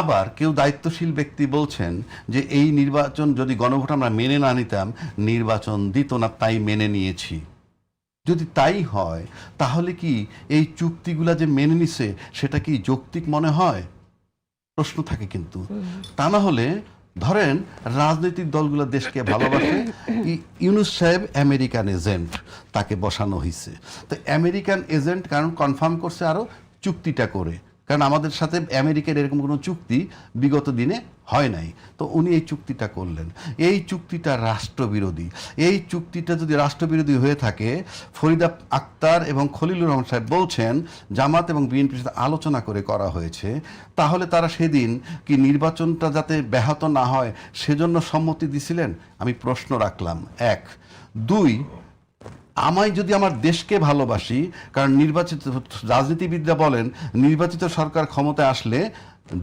আবার কেউ দায়িত্বশীল ব্যক্তি বলছেন যে এই নির্বাচন যদি গণভোট আমরা মেনে না নিতাম, নির্বাচন দিত না, তাই মেনে নিয়েছি। যদি তাই হয়, তাহলে কি এই চুক্তিগুলা যে মেনে নিছে সেটা কি যৌক্তিক মনে হয়? প্রশ্ন থাকে কিন্তু। তা না হলে ধরেন রাজনৈতিক দলগুলো দেশকে ভালোবাসে, ইউনূস সাহেব আমেরিকান এজেন্ট, তাকে বসানো হয়েছে, তো আমেরিকান এজেন্ট কারণ কনফার্ম করছে আরো চুক্তিটা করে, কারণ আমাদের সাথে আমেরিকার এরকম কোনো চুক্তি বিগত দিনে হয় নাই, তো উনি এই চুক্তিটা করলেন। এই চুক্তিটা রাষ্ট্রবিরোধী। এই চুক্তিটা যদি রাষ্ট্রবিরোধী হয়ে থাকে, ফরিদা আক্তার এবং খলিলুর রহমান সাহেব বলছেন জামাত এবং বিএনপির সাথে আলোচনা করে করা হয়েছে, তাহলে তারা সেদিন কি নির্বাচনটা যাতে ব্যাহত না হয় সেজন্য সম্মতি দিছিলেন? আমি প্রশ্ন রাখলাম। 1, 2, আমায় যদি আমার দেশকে ভালোবাসি, কারণ নির্বাচিত রাজনীতিবিদরা বলেন নির্বাচিত সরকার ক্ষমতায় আসলে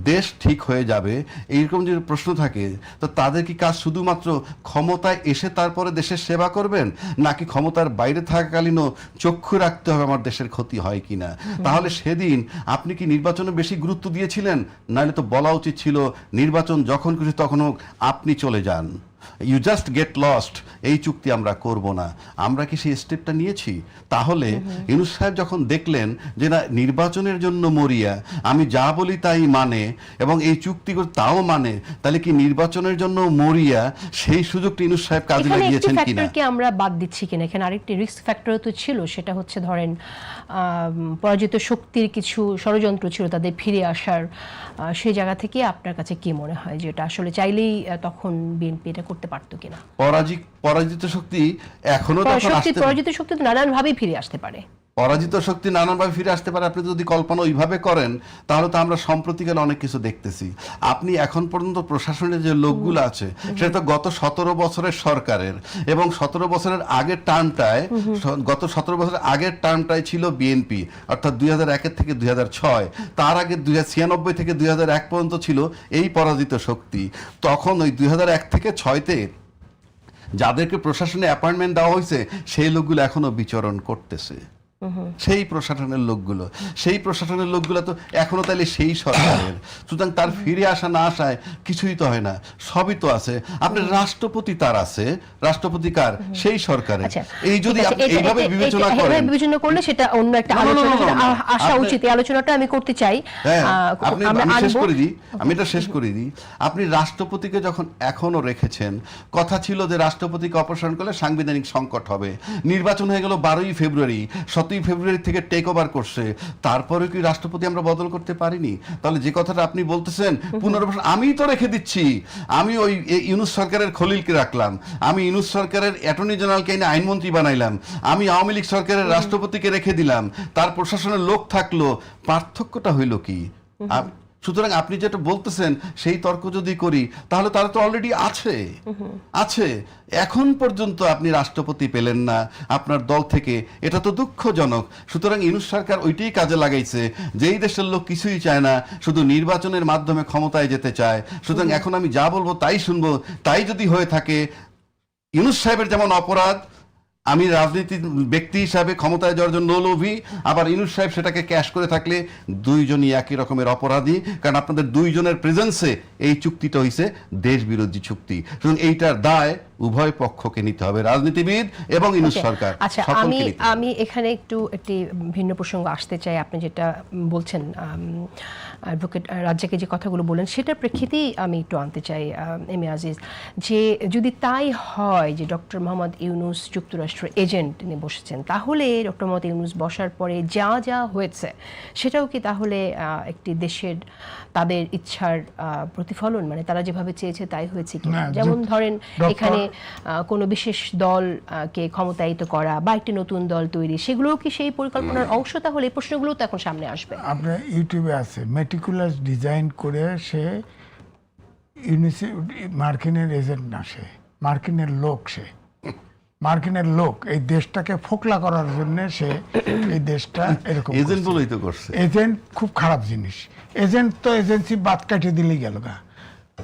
দেশ ঠিক হয়ে যাবে এইরকম যদি প্রশ্ন থাকে, তো তাদের কি কাজ শুধুমাত্র ক্ষমতায় এসে তারপরে দেশের সেবা করবেন, নাকি ক্ষমতার বাইরে থাকাকালীনও চক্ষু রাখতে হবে আমার দেশের ক্ষতি হয় কিনা? তাহলে সেদিন আপনি কি নির্বাচনে বেশি গুরুত্ব দিয়েছিলেন? নাহলে তো বলা উচিত ছিল নির্বাচন যখন খুশি তখন হোক, আপনি চলে যান, ইউ জাস্ট গেট লস্ট, এই চুক্তি আমরা করব না। আমরা কি সেই স্টেপটা নিয়েছি? তাহলে ইউনূস সাহেব যখন দেখলেন যে না, নির্বাচনের জন্য মরিয়া, আমি যা বলি তাই মানে এবং এই চুক্তি করে তাও মানে, তাহলে কি নির্বাচনের জন্য মরিয়া, সেই সুযোগটা ইউনূস সাহেব কাজে লাগিয়েছেন কিনা? ফ্যাক্টরকে আমরা বাদ দিচ্ছি কিনা, এখানে আরেকটি রিস্ক ফ্যাক্টর তো ছিল, সেটা হচ্ছে ধরেন পরাজিত শক্তির কিছু ষড়যন্ত্র ছিল তাদের ফিরে আসার। সেই জায়গা থেকে আপনার কাছে কি মনে হয় যে এটা আসলে চাইলেই তখন বিএনপি এটা করতে পারতো কিনা? পরাজিত শক্তি এখনো তখন আসতে, পরাজিত শক্তি তো নানানভাবেই ফিরে আসতে পারে। পরাজিত শক্তি নানানভাবে ফিরে আসতে পারে। আপনি যদি কল্পনা ওইভাবে করেন তাহলে তো আমরা সম্প্রতিকালে অনেক কিছু দেখতেছি। আপনি এখন পর্যন্ত প্রশাসনের যে লোকগুলো আছে সেটা তো গত 17 বছরের সরকারের, এবং 17 বছরের আগের টার্মটায়, গত 17 বছরের আগের টার্মটায় ছিল বিএনপি, অর্থাৎ 2001 থেকে 2006, তার আগে 1996 থেকে 2001 পর্যন্ত ছিল এই পরাজিত শক্তি। তখন ওই 2001 থেকে 6-তে যাদেরকে প্রশাসনে অ্যাপয়েন্টমেন্ট দেওয়া হয়েছে সেই লোকগুলো এখনো বিচরণ করতেছে। সেই প্রশাসনের লোকগুলো তো এখনো তাহলে সেই সরকারের। সুতরাং তার ফিরে আসা না আসায় কিছুই তো হয় না, সবই তো আছে। আপনার রাষ্ট্রপতি তার আছে, রাষ্ট্রপতি কার? সেই সরকারের। এই যদি আপনি এইভাবে বিবেচনা করেন, বিবেচনা করলে সেটা অন্য একটা আলোচনা আসা উচিত। এই আলোচনাটা আমি করতে চাই। আমি এটা শেষ করে দিই। আপনি রাষ্ট্রপতিকে যখন এখনো রেখেছেন, কথা ছিল যে রাষ্ট্রপতিকে অপসারণ করলে সাংবিধানিক সংকট হবে। নির্বাচন হয়ে গেল 12ই ফেব্রুয়ারি, 7ই ফেব্রুয়ারি থেকে টেক ওভার করছে, তারপরে কি রাষ্ট্রপতি আমরা বদল করতে পারিনি? তাহলে যে কথাটা আপনি বলতেছেন পুনর্বাসন, আমিই তো রেখে দিচ্ছি। আমি ওই ইউনূস সরকারের খলিলকে রাখলাম, আমি ইউনূস সরকারের অ্যাটর্নি জেনারেলকে এনে আইনমন্ত্রী বানাইলাম, আমি আওয়ামী লীগ সরকারের রাষ্ট্রপতিকে রেখে দিলাম, তার প্রশাসনের লোক থাকলো, পার্থক্যটা হইল কি? সুতরাং আপনি যেটা বলতেছেন সেই তর্ক যদি করি তাহলে তারা তো অলরেডি আছে। এখন পর্যন্ত আপনি রাষ্ট্রপতি পেলেন না আপনার দল থেকে, এটা তো দুঃখজনক। সুতরাং ইউনূস সরকার ওইটাই কাজে লাগাইছে, যেই দেশের লোক কিছুই চায় না, শুধু নির্বাচনের মাধ্যমে ক্ষমতায় যেতে চায়। সুতরাং এখন আমি যা বলবো তাই শুনবো। তাই যদি হয়ে থাকে, ইউনূস সাহেবের যেমন অপরাধ, আমি রাজনীতির ব্যক্তি হিসাবে ক্ষমতায় যাওয়ার জন্য লোভী, আবার ইউনূস সাহেব সেটাকে ক্যাশ করে থাকলে দুইজনই একই রকমের অপরাধী। কারণ আপনাদের দুইজনের প্রেজেন্সে এই চুক্তিটা হইছে দেশ বিরোধী চুক্তি। সুতরাং এইটার দায় উভয় পক্ষকে নিতে হবে, রাজনীতিবিদ এবং ইউনূস সরকার। আচ্ছা, আমি এখানে একটি ভিন্ন প্রসঙ্গ আসতে চাই। আপনি যেটা বলছেন অ্যাডভোকেট রাজ্জাকে যে কথাগুলো বললেন সেটার প্রেক্ষিতেই আমি একটু আনতে চাই এম এ আজিজ, যে যদি তাই হয় যে ডক্টর মোহাম্মদ ইউনূস যুক্তরাষ্ট্রের এজেন্ট নিয়ে বসেছেন, তাহলে ডক্টর মোহাম্মদ ইউনূস বসার পরে যা যা হয়েছে সেটাও কি তাহলে একটি দেশের তাদের ইচ্ছার প্রতিফলন, মানে তারা যেভাবে চেয়েছে তাই হয়েছে কি? যেমন ধরেন এখানে কোনো বিশেষ দলকে ক্ষমতায়িত করা বা একটি নতুন দল তৈরি, সেগুলোও কি সেই পরিকল্পনার অংশ? তাহলে এই প্রশ্নগুলো তো এখন সামনে আসবে। আপনার ইউটিউবে আছে, মেটিকুলাস ডিজাইন করে সে মার্কিনের এজেন্ট না, সে মার্কিনের লোক এই দেশটাকে ফোকলা করার জন্য সে এই দেশটা এরকম এজেন্ট বলেই তো করছে। এজেন্ট খুব খারাপ জিনিস। এজেন্ট তো এজেন্সি বাদ কাটিয়ে দিলেই গেল গা।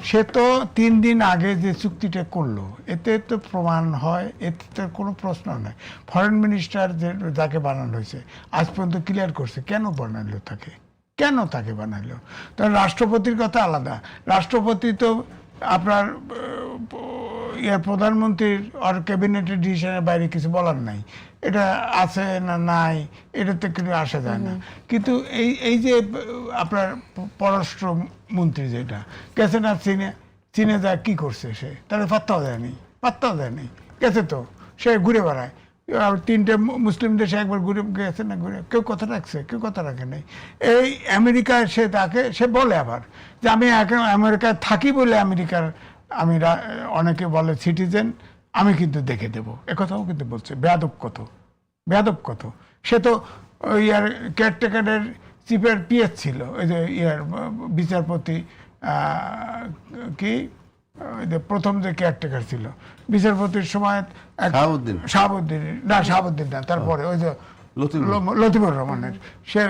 সে তো 3 দিন আগে যে চুক্তিটা করলো, এতে তো প্রমাণ হয়, এতে তো কোনো প্রশ্ন নাই। ফরেন মিনিস্টার যাকে বানানো হয়েছে আজ পর্যন্ত ক্লিয়ার করছে কেন তাকে বানাইলো। তার রাষ্ট্রপতির কথা আলাদা। রাষ্ট্রপতি তো আপনার প্রধানমন্ত্রীর আর ক্যাবিনেটের ডিসিশনের বাইরে কিছু বলার নাই। এটা আছে না নাই এটাতে কিছু আসা যায় না। কিন্তু এই যে আপনার পররাষ্ট্রমন্ত্রী যেটা গেছেন আর চীনে যা কি করছে, সে তাহলে পাত্তাও দেয়নি গেছে তো, সে ঘুরে বেড়ায়। 3টে মুসলিম দেশে একবার ঘুরে গেছে না, কেউ কথা রাখছে, কেউ কথা রাখে নাই। এই আমেরিকায় সে বলে আবার যে আমি এখন আমেরিকায় থাকি বলে আমেরিকার অনেকে বলে সিটিজেন, আমি কিন্তু দেখে দেবো, একথাও কিন্তু বলছে। বেয়াদব কত। সে তো ইয়ার কেয়ারটেকারের চিফের পিএস ছিল, ওই যে বিচারপতি কি প্রথম যে কেয়ারটেকার ছিল বিচারপতির সময়, শাহাবুদ্দিন না, তারপরে ওই যে লতিফুর রহমানের, সে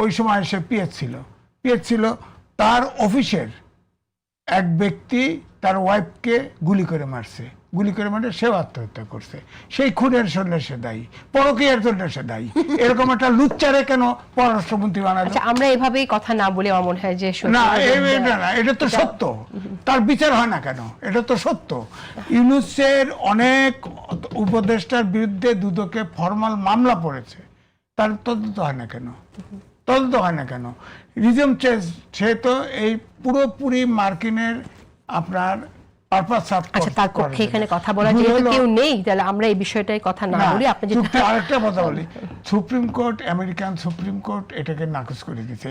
ওই সময় সে পিএস ছিল। তার অফিসের এক ব্যক্তি তার ওয়াইফকে গুলি করে মারছে, গুলি করে মারে সেও আত্মহত্যা করছে, সেই খুনের জন্য সে দায়ী, পরকীয়ার জন্য সে দায়ী। এরকম একটা লুচ্চারে কেন পররাষ্ট্রমন্ত্রী বানালো? আচ্ছা, আমরা এভাবেই কথা না বলে আমার মনে হয় যে না, এটা তো সত্য, তার বিচার হয় না কেন? এটা তো সত্য। ইউনূসের অনেক উপদেষ্টার বিরুদ্ধে দুদকে ফরমাল মামলা পড়েছে, তার তদন্ত হয় না কেন? তদন্ত হয় না কেন? রিজম চেঞ্জ, সে তো এই পুরোপুরি মার্কিনের আপনার পারপাস সার্ভ করে। আচ্ছা, তার পক্ষে এখানে কথা বলা যেহেতু কেউ নেই, তাহলে আমরা এই বিষয়টাই কথা না বলি। আপনি চুক্তি আরেকটা কথা বলি, supreme court, American supreme court এটাকে নাকচ করে দিয়েছে।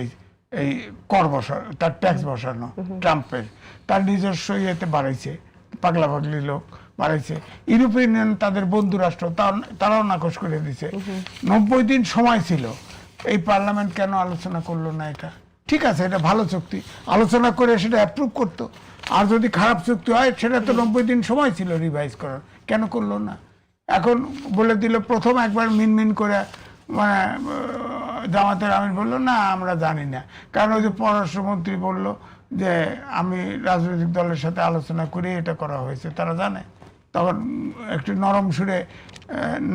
এই কর বসানো, তার ট্যাক্স বসানো ট্রাম্পের, তার নিজস্ব ইয়েতে বাড়াইছে, পাগলা পাগলি লোক বাড়াইছে। ইউরোপিয়ান ইউনিয়ন তাদের বন্ধু রাষ্ট্র, তারাও নাকচ করে দিয়েছে। 90 দিন সময় ছিল, এই পার্লামেন্ট কেন আলোচনা করলো না? এটা ঠিক আছে, এটা ভালো চুক্তি, আলোচনা করে সেটা অ্যাপ্রুভ করতো। আর যদি খারাপ চুক্তি হয়, সেটা তো 90 দিন সময় ছিল রিভাইজ করার, কেন করলো না? এখন বলে দিল, প্রথম একবার মিনমিন করে মানে জামাতের আমির বললো না আমরা জানি না, কারণ ওই যে পররাষ্ট্রমন্ত্রী বলল যে আমি রাজনৈতিক দলের সাথে আলোচনা করে এটা করা হয়েছে, তারা জানে। তখন একটু নরম সুরে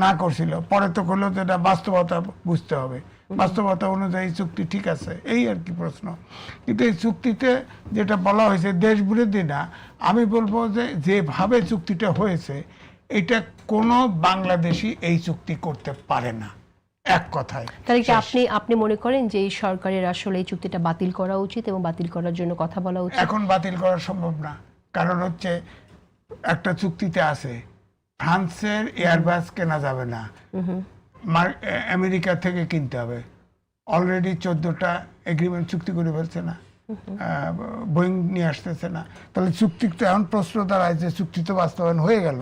না করছিল, পরে তো করলেও তো এটা বাস্তবতা বুঝতে হবে, বাস্তবতা অনুযায়ী চুক্তি ঠিক আছে, এই আর কি প্রশ্ন। কিন্তু এই চুক্তিতে যেটা বলা হয়েছে দেশ বিরোধী না, আমি বলবো যে যেভাবে চুক্তিটা হয়েছে, এটা কোনো বাংলাদেশি এই চুক্তি করতে পারে না, এক কথায়। তাহলে কি আপনি মনে করেন যে এই সরকারের আসলে এই চুক্তিটা বাতিল করা উচিত এবং বাতিল করার জন্য কথা বলা উচিত? এখন বাতিল করা সম্ভব না, কারণ হচ্ছে একটা চুক্তিতে আছে ফ্রান্সের এয়ারবাস কেনা যাবে না, আমেরিকা থেকে কিনতে হবে। অলরেডি 14টা এগ্রিমেন্ট চুক্তি করে ফেলছে না, বোয়িং নিয়ে আসতেছে না। তাহলে চুক্তিতে এখন প্রশ্ন দাঁড়ায় যে চুক্তি তো বাস্তবায়ন হয়ে গেল,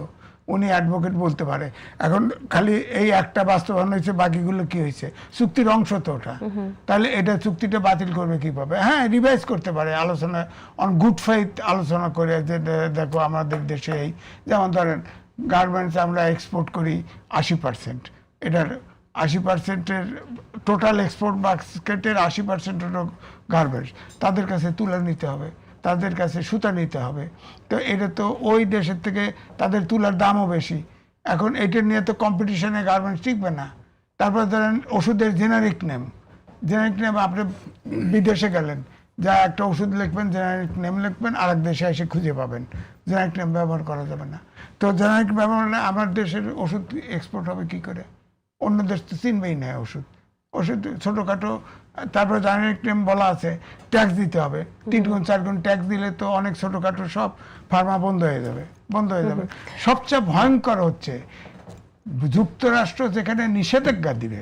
উনি অ্যাডভোকেট বলতে পারে এখন খালি এই একটা বাস্তবায়ন হয়েছে, বাকিগুলো কি হয়েছে? চুক্তির অংশ তো ওটা, তাহলে এটা চুক্তিটা বাতিল করবে কিভাবে? হ্যাঁ, রিভাইজ করতে পারে, আলোচনা অন গুড ফেইথ আলোচনা করে যে দেখো আমাদের দেশে এই, যেমন ধরেন গার্মেন্টস আমরা এক্সপোর্ট করি 80%, এটার 80%-এর টোটাল এক্সপোর্ট বাস্কেটের 80% হলো গার্মেন্টস, তাদের কাছে তুলে নিতে হবে, তাদের কাছে সুতা নিতে হবে। তো এটা তো ওই দেশের থেকে তাদের তুলার দামও বেশি। এখন এটা নিয়ে তো কম্পিটিশনে গার্মেন্টস টিকবে না। তারপর ধরেন ওষুধের জেনারিক নেম, আপনি বিদেশে গেলেন, যা একটা ওষুধ লিখবেন, জেনারিক নেম লিখবেন, আরেক দেশে এসে খুঁজে পাবেন, জেনারিক নেম ব্যবহার করা যাবে না। তো জেনারিক ব্যবহার হলে আমার দেশের ওষুধ এক্সপোর্ট হবে কি করে? অন্য দেশ তো চিনবেই না ওষুধ ছোটোখাটো। তারপরে জেনারিক নেম বলা আছে ট্যাক্স দিতে হবে, 3 গুণ 4 গুণ ট্যাক্স দিলে তো অনেক ছোটোখাটো সব ফার্মা বন্ধ হয়ে যাবে। সবচেয়ে ভয়ঙ্কর হচ্ছে যুক্তরাষ্ট্র যেখানে নিষেধাজ্ঞা দিবে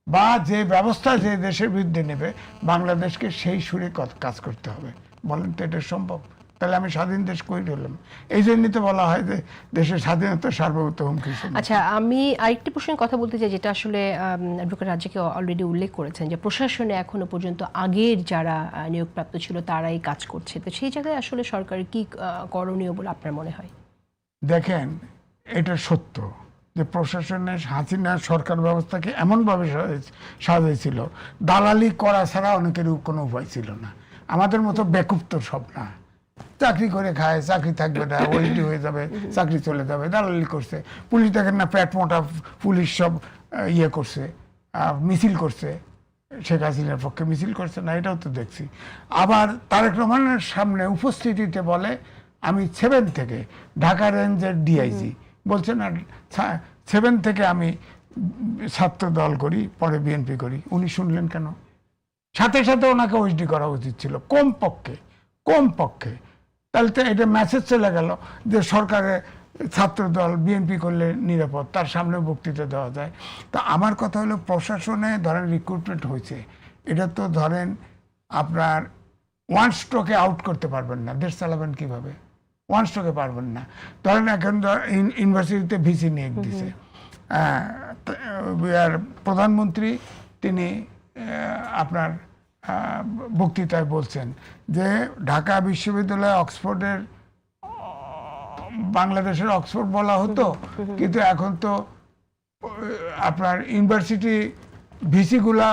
বা যে ব্যবস্থা যে দেশের বিরুদ্ধে নেবে, বাংলাদেশকে সেই সুরে কাজ করতে হবে। বলেন তো এটা সম্ভব? তাহলে আমি স্বাধীন দেশ কই রইলাম? এই জন্যই তো বলা হয় যে দেশের স্বাধীনতা সার্বভৌমত্ব হুমকি। আচ্ছা, আমি আরেকটি প্রসঙ্গে কথা বলতে চাই, যেটা আসলে অ্যাডভোকেট রাজ্জাকে অলরেডি উল্লেখ করেছেন, যে প্রশাসনে এখনো পর্যন্ত আগের যারা নিয়োগপ্রাপ্ত ছিল তারাই কাজ করছে। তো সেই জায়গায় আসলে সরকারের কি করণীয় বলে আপনার মনে হয়? দেখেন, এটা সত্য যে প্রশাসনের হাসিনা সরকার ব্যবস্থাকে এমনভাবে সাজাইছিল, দালালি করা ছাড়া অনেকের কোনো উপায় ছিল না। আমাদের মতো বেকুব তো সব না, চাকরি করে খায়, চাকরি থাকবে না, ওইটি হয়ে যাবে, চাকরি চলে যাবে, দালালি করছে। পুলিশ দেখেন না, পেট মোটা পুলিশ সব ইয়ে করছে, মিছিল করছে, শেখ হাসিনার পক্ষে মিছিল করছে না, এটাও তো দেখছি। আবার তারেক রহমানের সামনে উপস্থিতিতে বলে আমি 7 থেকে ঢাকা রেঞ্জের ডিআইজি বলছে না, 7 থেকে আমি ছাত্র দল করি, পরে বিএনপি করি। উনি শুনলেন কেন? সাথে সাথে ওনাকে ওএসডি করা উচিত ছিল কমপক্ষে। তাহলে তো এটা মেসেজ চলে গেল যে সরকারে ছাত্র দল বিএনপি করলে নিরাপদ, তার সামনে বক্তৃতা দেওয়া যায়। তা আমার কথা হলো, প্রশাসনে ধরেন রিক্রুটমেন্ট হয়েছে, এটা তো ধরেন আপনার ওয়ান স্ট্রোকে আউট করতে পারবেন না, দেশ চালাবেন কিভাবে? ওয়ান স্ট্রোকে পারবেন না। ধরেন এখন ইউনিভার্সিটিতে ভিসি নিয়োগ দিছে, আর প্রধানমন্ত্রী তিনি আপনার বক্তৃতায় বলছেন যে ঢাকা বিশ্ববিদ্যালয় অক্সফোর্ডের, বাংলাদেশের অক্সফোর্ড বলা হতো, কিন্তু এখন তো আপনার ইউনিভার্সিটি ভিসিগুলা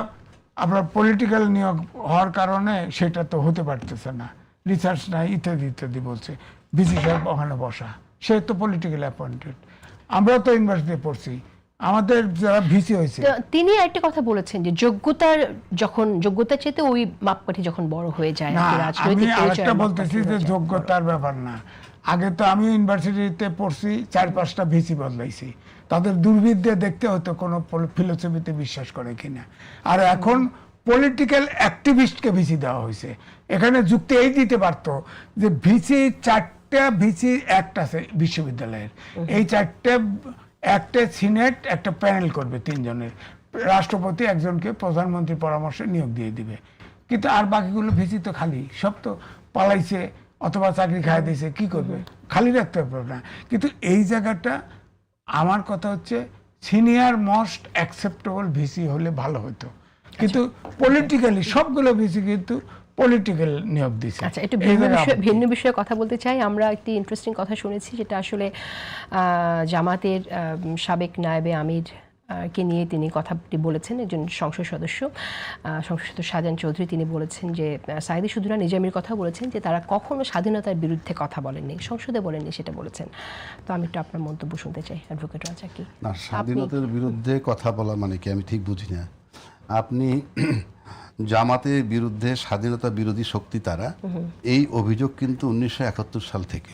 আপনার পলিটিক্যাল নিয়োগ হওয়ার কারণে সেটা তো হতে পারতেছে না, রিসার্চ নাই ইত্যাদি ইত্যাদি বলছে। ভিসি সাহেব ওখানে বসা, সে তো পলিটিক্যাল অ্যাপয়েন্টেড। আমরা তো ইউনিভার্সিটি পড়ছি, আমাদের যারা ভিসি হয়েছে। তো তিনি একটা কথা বলেছেন যে যোগ্যতার চেয়ে ওই মাপকাঠি যখন বড় হয়ে যায় না, আর কি, আমি রাজনৈতিক আরেকটা পরিচয়ের বলতেছি মাপকাঠি যে হয়ে যায়। যোগ্যতার ব্যাপার না। আগে তো আমি ইউনিভার্সিটিতে পড়ছি, 4-5টা ভিসি বদলাইছি, তাদের দুর্বৃত্তে দেখতে হতো কোনো ফিলোসফিতে বিশ্বাস করে কিনা। আর এখন পলিটিক্যাল অ্যাক্টিভিস্টকে ভিসি দেওয়া হয়েছে। এখানে যুক্তি এই দিতে পারতো যে ভিসি 4টা ভিসি অ্যাক্ট আছে বিশ্ববিদ্যালয়ের, এই 4টে একটা সিনেট একটা প্যানেল করবে 3 জনের, রাষ্ট্রপতি একজনকে প্রধানমন্ত্রীর পরামর্শে নিয়োগ দিয়ে দিবে। কিন্তু আর বাকিগুলো ভিসি তো খালি, সব তো পালাইছে অথবা চাকরি খাইয়ে দিয়েছে, কি করবে, খালি রাখতে পারবে না। কিন্তু এই জায়গাটা আমার কথা হচ্ছে সিনিয়র মোস্ট অ্যাকসেপ্টেবল ভিসি হলে ভালো হতো, কিন্তু পলিটিক্যালি সবগুলো ভিসি কিন্তু পলিটিক্যাল নিয়োগ দিচ্ছে। আচ্ছা, একটু এই জায়গায় আপত্তি। ভিন্ন বিষয়ে কথা বলতে চাই। আমরা একটি ইন্টারেস্টিং কথা শুনেছি, যেটা আসলে জামাতের সাবেক নায়েবে আমির কে নিয়ে তিনি কথাটি বলেছেন। একজন সংসদ সদস্য শাহজাহান চৌধুরী, তিনি বলেছেন যে সাঈদী শুধুরা নিজামীর কথা বলেছেন যে তারা কখনো স্বাধীনতার বিরুদ্ধে কথা বলেননি, সংসদে বলেননি, সেটা বলেছেন। তো আমি একটু আপনার মন্তব্য শুনতে চাই, অ্যাডভোকেট রাজা। কি না, স্বাধীনতার বিরুদ্ধে কথা বলা মানে কি আমি ঠিক বুঝি না। আপনি জামাতের বিরুদ্ধে স্বাধীনতা বিরোধী শক্তি তারা, এই অভিযোগ কিন্তু 1971 সাল থেকে।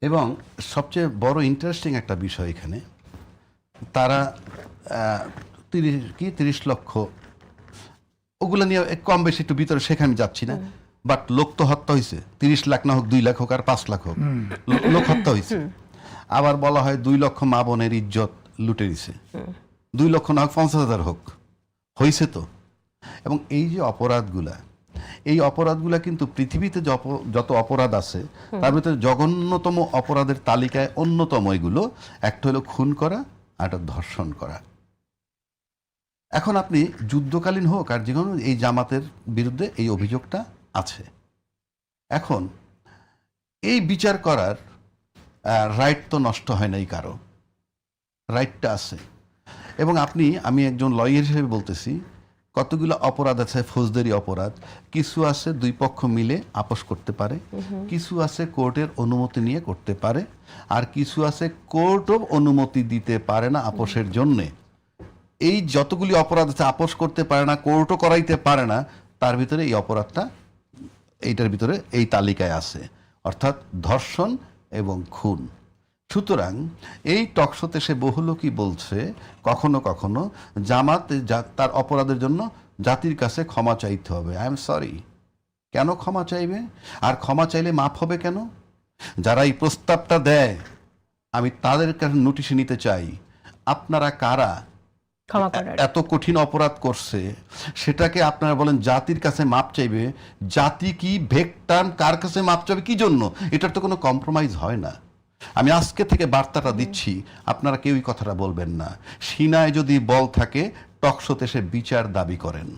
এবং সবচেয়ে বড় ইন্টারেস্টিং একটা বিষয় এখানে, তারা 30 লক্ষ ওগুলো নিয়ে কম বেশি একটু ভিতরে, সেখানে আমি যাচ্ছি না, বাট লোক তো হত্যা হয়েছে। 30 লাখ না হোক, 2 লাখ হোক আর 5 লাখ হোক, লোক হত্যা হয়েছে। আবার বলা হয় 2 লক্ষ মা বোনের ইজ্জত লুটে দিছে। 2 লক্ষ না হোক, 50,000 হোক, হয়েছে তো। এবং এই যে অপরাধগুলা, এই অপরাধগুলা কিন্তু পৃথিবীতে যত অপরাধ আছে তার ভিতরে জঘন্যতম অপরাধের তালিকায় অন্যতম এগুলো। একটা হলো খুন করা, আর একটা ধর্ষণ করা। এখন আপনি যুদ্ধকালীন হোক আর যে কোনো, এই জামাতের বিরুদ্ধে এই অভিযোগটা আছে। এখন এই বিচার করার রাইট তো নষ্ট হয় নাই কারো, রাইটটা আছে। এবং আমি একজন লয়ার হিসেবে বলতেছি, কতগুলো অপরাধ আছে ফৌজদারি অপরাধ, কিছু আছে 2 পক্ষ মিলে আপোষ করতে পারে, কিছু আছে কোর্টের অনুমতি নিয়ে করতে পারে, আর কিছু আছে কোর্টও অনুমতি দিতে পারে না আপোষের জন্যে। এই যতগুলি অপরাধ আছে, আপোষ করতে পারে না, কোর্টও করাইতে পারে না, তার ভিতরে এই অপরাধটা এইটার ভিতরে এই তালিকায় আছে, অর্থাৎ ধর্ষণ এবং খুন। সুতরাং এই টকশোতে সে বহু লোকই বলছে কখনো কখনো জামাত তার অপরাধের জন্য জাতির কাছে ক্ষমা চাইতে হবে। I am sorry. কেন ক্ষমা চাইবে? আর ক্ষমা চাইলে মাফ হবে কেন? যারা এই প্রস্তাবটা দেয়, আমি তাদের কাছে নোটিশ নিতে চাই, আপনারা কারা? এত কঠিন অপরাধ করছে, সেটাকে আপনারা বলেন জাতির কাছে মাপ চাইবে। জাতি কি ভেকটান কার কাছে মাপ চাইবে, কি জন্য? এটার তো কোনো কম্প্রোমাইজ হয় না। আমি আজকে থেকে বার্তাটা দিচ্ছি, আপনারা কেউই কথাটা বলবেন না। সিনায় যদি বল থাকে, টকশোতে সে বিচার দাবি করেন,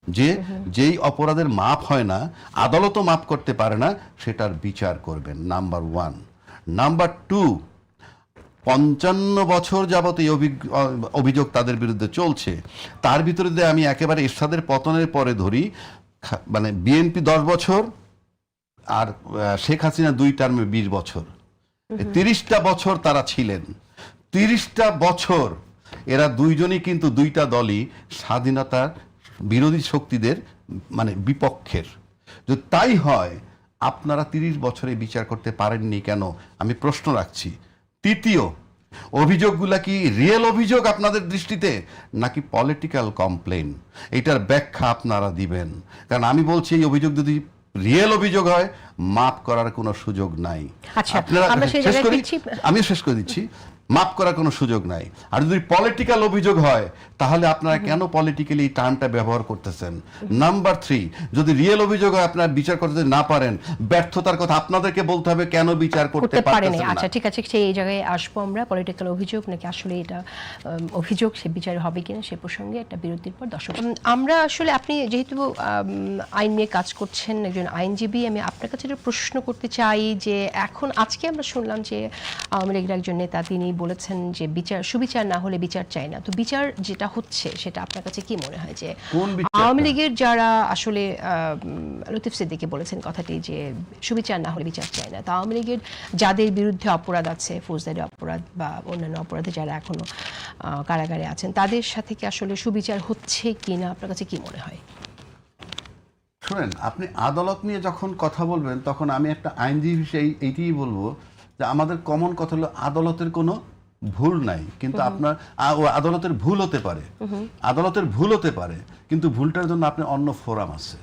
যে যেই অপরাধের মাপ হয় না, আদালতও মাপ করতে পারে না, সেটার বিচার করবেন। নাম্বার 1। নাম্বার 2, 55 বছর যাবত এই অভিযোগ তাদের বিরুদ্ধে চলছে। তার ভিতরে যদি আমি একেবারে এরশাদের পতনের পরে ধরি, মানে বিএনপি 10 বছর আর শেখ হাসিনা 2 টার্মে 20 বছর, 30টা বছর তারা ছিলেন। 30টা বছর এরা দুইজনই কিন্তু, 2টা দলই স্বাধীনতার বিরোধী শক্তিদের মানে বিপক্ষের। যদি তাই হয়, আপনারা 30 বছরে বিচার করতে পারেননি কেন, আমি প্রশ্ন রাখছি। তৃতীয়, অভিযোগগুলা কি রিয়েল অভিযোগ আপনাদের দৃষ্টিতে, নাকি পলিটিক্যাল কমপ্লেন? এটার ব্যাখ্যা আপনারা দিবেন। কারণ আমি বলছি, এই অভিযোগ যদি রিয়েল অভিযোগ হয়, মাফ করার কোনো সুযোগ নাই। আপনারা আমি শেষ করে দিচ্ছি, মাফ করার কোনো সুযোগ নাই। আর যদি পলিটিক্যাল অভিযোগ হয়, তাহলে আপনারা কেন পলিটিক্যালি টার্মটা ব্যবহার করতেছেন? নাম্বার 3, যদি রিয়েল অভিযোগ হয়, আপনারা বিচার করতে না পারেন, ব্যর্থতার কথা আপনাদেরকে বলতে হবে, কেন বিচার করতে পারতেছেন না। আচ্ছা, ঠিক আছে, সেই জায়গায় আসবো আমরা। পলিটিক্যাল অভিযোগ নাকি আসলে এটা অভিযোগ, সে বিচার হবে কিনা সে প্রসঙ্গে একটা বিরতির পর দর্শক আমরা আসলে, আপনি যেহেতু আইন নিয়ে কাজ করছেন, একজন আইনজীবী, আমি আপনার কাছে একটা প্রশ্ন করতে চাই যে এখন আজকে আমরা শুনলাম যে আওয়ামী লীগের একজন নেতা তিনি বলেছেন যে সুবিচার না হলে বিচার চাই না, তো বিচার যেটা হচ্ছে সেটা আপনার কাছে কি মনে হয় যে কোন বিচারটা? আওয়ামী লীগের যারা আসলে লতিফ সিদ্দিকী বলেছেন কথাটি যে সুবিচার না হলে বিচার চাই না, তো আওয়ামী লীগের যাদের বিরুদ্ধে অপরাধ আছে, ফৌজদারি অপরাধ বা অন্যান্য অপরাধে যারা এখনো কারাগারে আছেন, তাদের সাথে কি আসলে সুবিচার হচ্ছে কিনা আপনার কাছে কি মনে হয়? শুনেন, আপনি আদালত নিয়ে যখন কথা বলবেন তখন আমি একটা আইনজীবী হিসেবে এইটিই বলবো যে আমাদের কমন কথা হলো আদালতের কোনো ভুল নাই, কিন্তু আপনার আদালতের ভুল হতে পারে, আদালতের ভুল হতে পারে, কিন্তু ভুলটার জন্য আপনার অন্য ফোরাম আছে,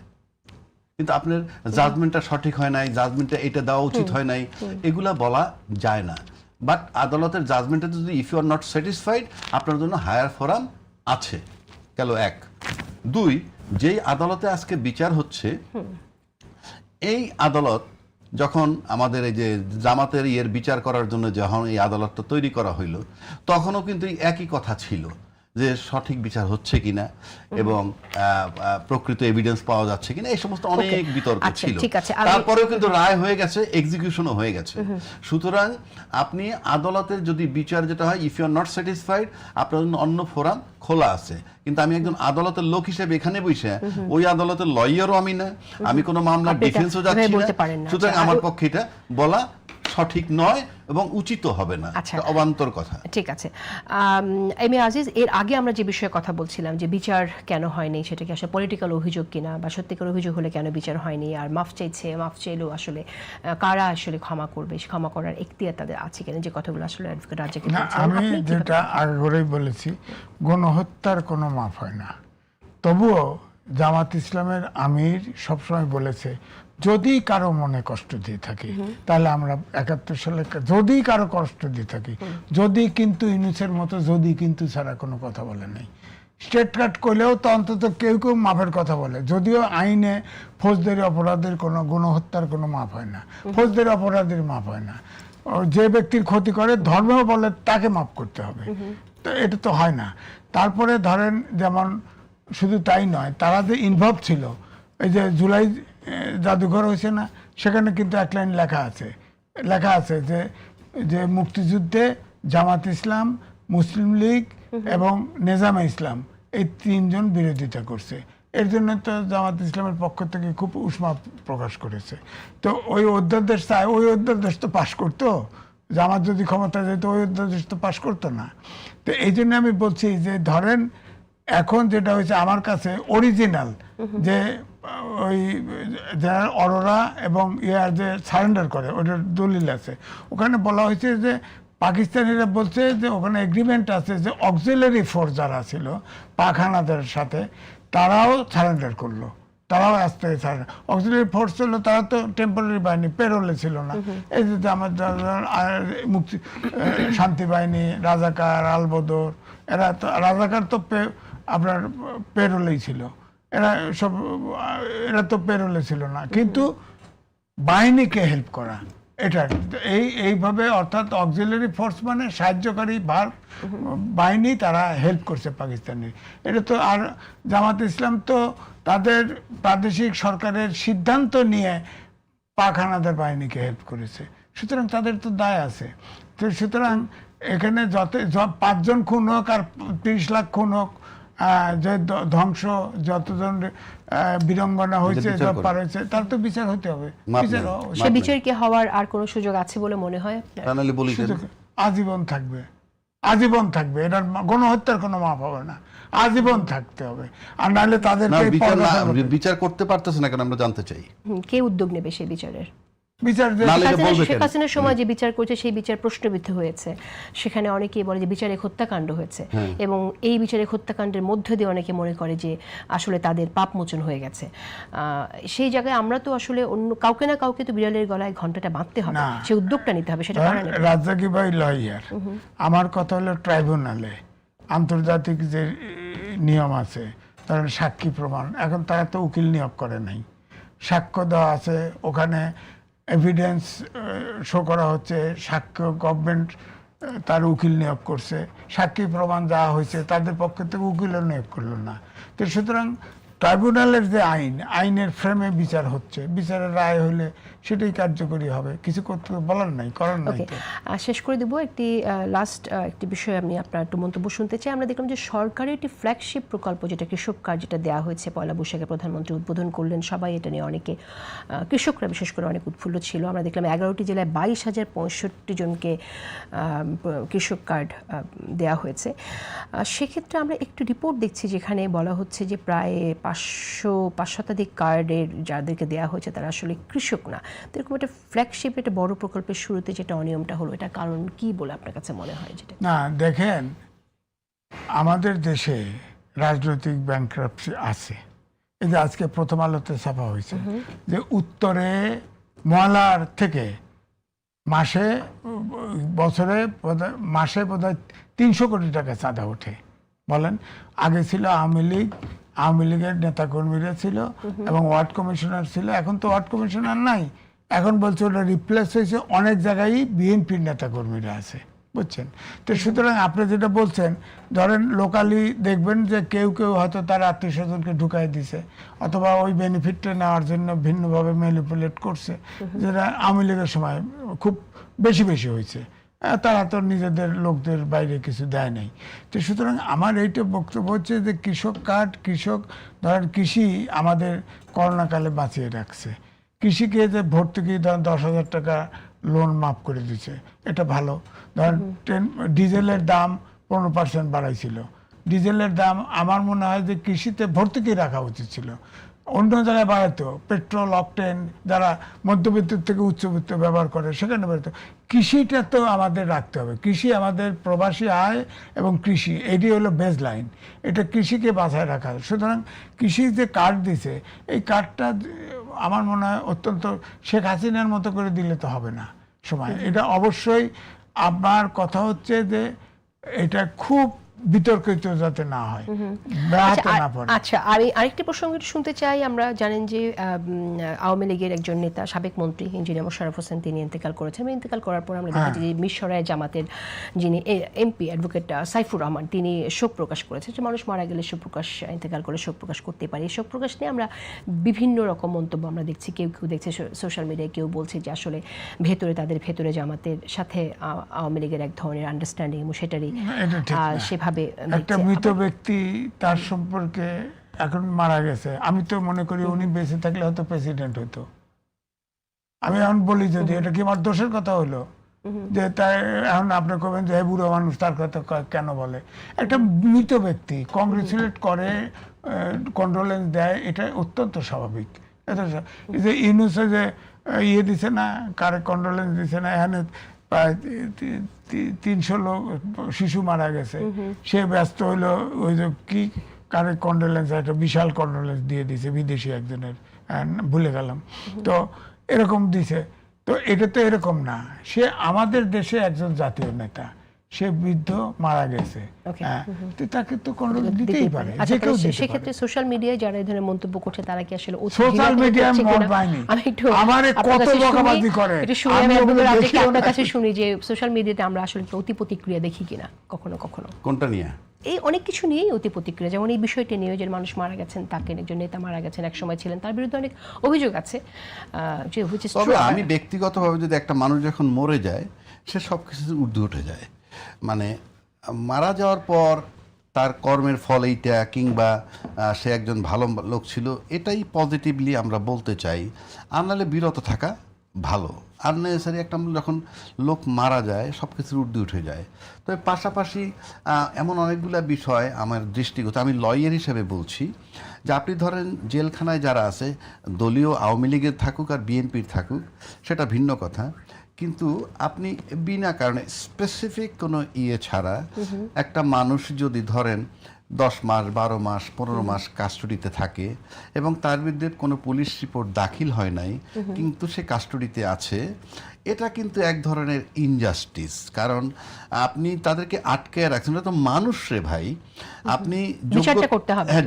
কিন্তু আপনার জাজমেন্টটা সঠিক হয় নাই, জাজমেন্টটা এটা দেওয়া উচিত হয় নাই, এগুলা বলা যায় না। বাট আদালতের জাজমেন্টে যদি if you are not satisfied, আপনার জন্য হায়ার ফোরাম আছে। গেল এক। দুই, যেই আদালতে আজকে বিচার হচ্ছে, এই আদালত যখন আমাদের এই যে জামাতের বিচার করার জন্য যখন এই আদালতটা তৈরি করা হইল, তখনও কিন্তু একই কথা ছিল যে সঠিক বিচার হচ্ছে কিনা এবং প্রকৃত এভিডেন্স পাওয়া যাচ্ছে কিনা, এই সমস্ত অনেক বিতর্ক ছিল। তারপরেও কিন্তু রায় হয়ে গেছে, এক্সিকিউশনও হয়ে গেছে। সুতরাং আপনি আদালতের যদি বিচার যেটা হয়, if you are not satisfied, আপনার জন্য অন্য ফোরাম খোলা আছে। কিন্তু আমি একজন আদালতের লোক হিসেবে এখানে বসে, ওই আদালতের লয়ারও আমি না, আমি কোনো মামলার ডিফেন্সও যাচ্ছি না, সুতরাং আমার পক্ষে এটা বলা সঠিক নয় এবং উচিত হবে না, অবান্তর কথা। ঠিক আছে, এম এ আজিজ, এর আগে আমরা যে বিষয়ে কথা বলছিলাম যে বিচার কেন হয়নি, সেটা কি আসলে পলিটিক্যাল অভিযোগ কিনা, বা সত্যিকার অভিযোগ হলে কেন বিচার হয়নি, আর মাফ চাইলেও আসলে কারা আসলে ক্ষমা করবে, ক্ষমা করার এখতিয়ার তাদের আছে কিনা, যে কথাগুলো আসলে অ্যাডভোকেট রাজ্জাক বলছেন। আমি যেটা আগে করেই বলেছি, গণহত্যার কোনো মাফ হয় না। তবুও জামাত ইসলামের আমির সবসময় বলেছে, যদি কারো মনে কষ্ট দিয়ে থাকি, তাহলে আমরা ৭১ সালে যদি কারো কষ্ট দিয়ে থাকি, যদি কিন্তু ইউনুসের মতো যদি কিন্তু ছাড়া কোনো কথা বলে নাই। স্ট্রেট কাট করলেও তো অন্তত কেউ কেউ মাফের কথা বলে, যদিও আইনে ফৌজদারি অপরাধের কোনো গণহত্যার কোনো মাফ হয় না, ফৌজদারি অপরাধের মাফ হয় না। যে ব্যক্তির ক্ষতি করে ধর্মেও বলে তাকে মাফ করতে হবে, তো এটা তো হয় না। তারপরে ধরেন, যেমন শুধু তাই নয়, তারা যে ইনভলভ ছিল, এই যে জুলাই জাদুঘর হয়েছে না, সেখানে কিন্তু এক লাইন লেখা আছে যে মুক্তিযুদ্ধে জামাত ইসলাম, মুসলিম লীগ এবং নেজামে ইসলাম এই তিনজন বিরোধিতা করছে। এর জন্য তো জামাত ইসলামের পক্ষ থেকে খুব উষ্মা প্রকাশ করেছে। তো ওই অধ্যাদেশ চায়, ওই অধ্যাদেশ তো পাশ করতো, জামাত যদি ক্ষমতা যেত ওই অধ্যাদেশ তো পাশ করতো না। তো এই জন্য আমি বলছি যে ধরেন এখন যেটা হয়েছে আমার কাছে অরিজিনাল, যে ওই যারা অরোরা এবং ইয়ার যে সারেন্ডার করে, ওটার দলিল আছে, ওখানে বলা হয়েছে যে পাকিস্তানিরা বলছে যে ওখানে এগ্রিমেন্ট আছে যে অক্সিলারি ফোর্স যারা ছিল পাক হানাদারের সাথে, তারাও সারেন্ডার করলো, তারাও আস্তে সারেন্ডার। অক্সিলারি ফোর্স ছিল, তারা তো টেম্পোরারি বাহিনী, পেরোলে ছিল না। এই যে আমার মুক্তি শান্তি বাহিনী, রাজাকার, আলবদর, এরা তো রাজাকার তো আপনার পেরোলেই ছিল, এরা তো পেরোলে ছিল না, কিন্তু বাহিনীকে হেল্প করা, এটা এইভাবে, অর্থাৎ অক্সিলারি ফোর্স মানে সাহায্যকারী বাহিনী, তারা হেল্প করছে পাকিস্তানি। এটা তো, আর জামাত ইসলাম তো তাদের প্রাদেশিক সরকারের সিদ্ধান্ত নিয়ে পাক হানাদার বাহিনীকে হেল্প করেছে, সুতরাং তাদের তো দায় আছে। তো সুতরাং এখানে যত ৫ জন খুন হোক আর ৩০ লাখ খুন হোক, যে ধ্বংস, যতজন বীরঙ্গনা হয়েছে, সব পার হয়েছে, তার তো বিচার হতে হবে। সে বিচার কি হওয়ার আর কোনো সুযোগ আছে বলে মনে হয়? আজীবন থাকবে, আজীবন থাকবে, এটার গণহত্যার কোনো মাপ হবে না, আজীবন থাকতে হবে। আর নাহলে তাদের বিচার করতে পারতেছে না কেন আমরা জানতে চাই, কে উদ্যোগ নেবে সেই বিচারের? বিচার শেখ হাসিনার সময় যে বিচার করছে সেই বিচার প্রশ্নবিদ্ধ হয়েছে, সেখানে অনেকেই বলে যে বিচারে হত্যাকাণ্ড হয়েছে, এবং এই বিচারে হত্যাকাণ্ডের মধ্য দিয়ে অনেকে মনে করে যে আসলে তাদের পাপ মোচন হয়ে গেছে। সেই জায়গায় আমরা তো আসলে অন্য কাউকে না কাউকে তো বিড়ালের গলায় ঘন্টাটা বাঁধতে হবে, সেই উদ্যোগটা নিতে হবে। সেটা রাজ্জাকি ভাই লয়ার, আমার কথা হলো ট্রাইব্যুনালে আন্তর্জাতিক যে নিয়ম আছে, তার সাক্ষী প্রমাণ, এখন তারা তো উকিল নিয়োগ করে নাই, সাক্ষ্য দেওয়া আছে, ওখানে এভিডেন্স শো করা হচ্ছে, সাক্ষ্য গভর্নমেন্ট তার উকিল নিয়োগ করছে, সাক্ষী প্রমাণ দেওয়া হয়েছে, তাদের পক্ষে থেকে উকিলও নিয়োগ করলো না। তো সুতরাং ট্রাইব্যুনালের যে আইনের ফ্রেমে বিচার হচ্ছে, বিচারের রায় হলে সেটাই কার্যকরী হবে, কিছু করতে বলার নাই, করার নাই ওকে, তো। শেষ করে দেবো একটি লাস্ট একটি বিষয়ে আমি আপনার একটু মন্তব্য শুনতে চাই। আমরা দেখলাম যে সরকারের একটি ফ্ল্যাগশিপ প্রকল্প যেটা কৃষক কার্ড, যেটা দেওয়া হয়েছে পয়লা বৈশাখে প্রধানমন্ত্রী উদ্বোধন করলেন। সবাই এটা নিয়ে অনেকে কৃষকরা বিশেষ করে অনেক উৎফুল্ল ছিল। আমরা দেখলাম 11টি জেলায় 22,065 জনকে কৃষক কার্ড দেওয়া হয়েছে। সেক্ষেত্রে আমরা একটু রিপোর্ট দেখছি যেখানে বলা হচ্ছে যে প্রায় 500 শতাধিক কার্ডের যাদেরকে দেওয়া হয়েছে তারা আসলে কৃষক না। তো এরকম একটা ফ্ল্যাগশিপ, একটা বড় প্রকল্পের শুরুতে যেটা অনিয়মটা হলো, এটা কারণ কি বলে আপনার কাছে মনে হয়? যেটা না, দেখেন আমাদের দেশে রাজনৈতিক ব্যাংক্রাপসি আছে। এই যে আজকে প্রথম আলোতে ছাপা হয়েছে যে উত্তরে ময়লার থেকে মাসে বোধহয় 300 কোটি টাকা চাঁদা ওঠে। বলেন, আগে ছিল আওয়ামী লীগের নেতাকর্মীরা ছিল এবং ওয়ার্ড কমিশনার ছিল, এখন তো ওয়ার্ড কমিশনার নাই, এখন বলছে ওটা রিপ্লেস হয়েছে, অনেক জায়গায় বিএনপির নেতাকর্মীরা আছে, বুঝছেন? তো সুতরাং আপনি যেটা বলছেন, ধরেন লোকালি দেখবেন যে কেউ কেউ হয়তো তার আত্মীয় স্বজনকে ঢুকাই দিছে, অথবা ওই বেনিফিটটা নেওয়ার জন্য ভিন্নভাবে ম্যানিপুলেট করছে, যেটা আওয়ামী লীগের সময় খুব বেশি হয়েছে। তারা তো নিজেদের লোকদের বাইরে কিছু দেয় নাই। তো সুতরাং আমার এইটা বক্তব্য হচ্ছে যে কৃষক কার্ড, ধরেন কৃষি আমাদের করোনাকালে বাঁচিয়ে রাখছে। কৃষিকে যে ভর্তুকি ধরেন 10,000 টাকা লোন মাফ করে দিচ্ছে, এটা ভালো। ধরেন ডিজেলের দাম 15% বাড়াইছিল, ডিজেলের দাম আমার মনে হয় যে কৃষিতে ভর্তুকি রাখা উচিত ছিল, অন্য জায়গায় বাড়াইতো। পেট্রোল, অকটেন যারা মধ্যবিত্ত থেকে উচ্চবিত্ত ব্যবহার করে সেখানে বাড়াইতো। কৃষিটা তো আমাদের রাখতে হবে, কৃষি আমাদের প্রবাসী আয় এবং কৃষি এটি হলো বেস লাইন, এটা কৃষিকে বাঁচায় রাখা। সুতরাং কৃষি যে কার্ড দিছে, এই কার্ডটা আমার মনে হয় অত্যন্ত শেখ হাসিনার মতো করে দিলে তো হবে না সময়। এটা অবশ্যই আমার কথা হচ্ছে যে এটা খুব বিতর্কিত যাতে না হয়, ব্যাহত না পড়ে। আচ্ছা, আমি আরেকটি প্রসঙ্গ শুনতে চাই। আমরা জানেন যে আওয়ামী লীগের একজন নেতা, সাবেক মন্ত্রী ইঞ্জিনিয়ার মোশাররফ হোসেন, তিনি ইন্তেকাল করেছেন। ইন্তেকাল করার পর আমরা দেখেছি যে মিরসরাই জামাতের যিনি এমপি অ্যাডভোকেট সাইফুর রহমান, তিনি শোক প্রকাশ করেছেন যে মানুষ মারা গেলে ইন্তেকাল করে শোক প্রকাশ করতে পারে। এই শোক প্রকাশ নিয়ে আমরা বিভিন্ন রকম মন্তব্য আমরা দেখছি। কেউ দেখছে সোশ্যাল মিডিয়ায়, কেউ বলছে যে আসলে তাদের ভেতরে জামাতের সাথে আওয়ামী লীগের এক ধরনের আন্ডারস্ট্যান্ডিং এবং সেটারই সেভাবে একটা মৃত ব্যক্তি তার সম্পর্কে এখন মারা গেছে, আমি তো মনে করি উনি বেঁচে থাকলে হয়তো প্রেসিডেন্ট হতো। আমি এখন বলি যদি এটা কি আমার দোষের কথা হলো যে তাই এখন আপনি কবেন যে বুড়ো মানুষ তার কথা কেন বলে? একটা মৃত ব্যক্তি কংগ্রেচুলেট করে, কন্ডোলেন্স দেয়, এটা অত্যন্ত স্বাভাবিক। যে ইউনুসে যে ইয়ে দিছে না, কারে কন্ডোলেন্স দিছে না, এখানে প্রায় 300 লোক শিশু মারা গেছে, সে ব্যস্ত হইলো ওই যে কি কারে কন্ডোলেন্স, একটা বিশাল কন্ডোলেন্স দিয়ে দিছে বিদেশি একজনের, ভুলে গেলাম তো, এরকম দিছে। তো এটা তো এরকম না, সে আমাদের দেশে একজন জাতীয় নেতা, সে বৃদ্ধ মারা গেছে, তাকে তো কন্ডোলেন্স দিতেই পারে যে কেউ। সেক্ষেত্রে সোশ্যাল মিডিয়ায় যারা এই ধরনের মন্তব্য করছে তারা কি আসলে সোশ্যাল মিডিয়ায় মত পায়নি? আমারে কত বকাবাজি করে, আমি আপনার কাছে শুনি যে সোশ্যাল মিডিয়াতে আমরা আসলে অতি প্রতিক্রিয়া দেখি কিনা কখনো কখনো। কোনটা নিয়ে? এই অনেক কিছু নিয়েই অতি প্রতিক্রিয়া, যেমন এই বিষয়টি নিয়ে যে মানুষ মারা গেছেন, তাকে একজন নেতা মারা গেছেন, এক সময় ছিলেন, তার বিরুদ্ধে অনেক অভিযোগ আছে। তবে আমি ব্যক্তিগতভাবে যদি একটা মানুষ যখন মরে যায়, সে সব কিছু ঊর্ধ্বে উঠে যায়। মানে মারা যাওয়ার পর তার কর্মের ফল এইটা, কিংবা সে একজন ভালো লোক ছিল, এটাই পজিটিভলি আমরা বলতে চাই। আর নাহলে বিরত থাকা ভালো। আননেসেসারি একটা যখন লোক মারা যায় সব কিছুর ঊর্ধ্বে উঠে যায়। তবে পাশাপাশি এমন অনেকগুলো বিষয় আমার দৃষ্টিগত, আমি লয়ার হিসেবে বলছি, যে আপনি ধরেন জেলখানায় যারা আছে, দলীয় আওয়ামী লীগের থাকুক আর বিএনপির থাকুক, সেটা ভিন্ন কথা, কিন্তু আপনি বিনা কারণে স্পেসিফিক কোনো ইয়ে ছাড়া একটা মানুষ যদি ধরেন 10 মাস, 12 মাস, 15 মাস কাস্টডিতে থাকে এবং তার বিরুদ্ধে কোনো পুলিশ রিপোর্ট দাখিল হয় নাই, কিন্তু সে কাস্টডিতে আছে, এটা কিন্তু এক ধরনের ইনজাস্টিস। কারণ আপনি তাদেরকে আটকে রাখছেন, এটা তো মানুষ রে ভাই। আপনি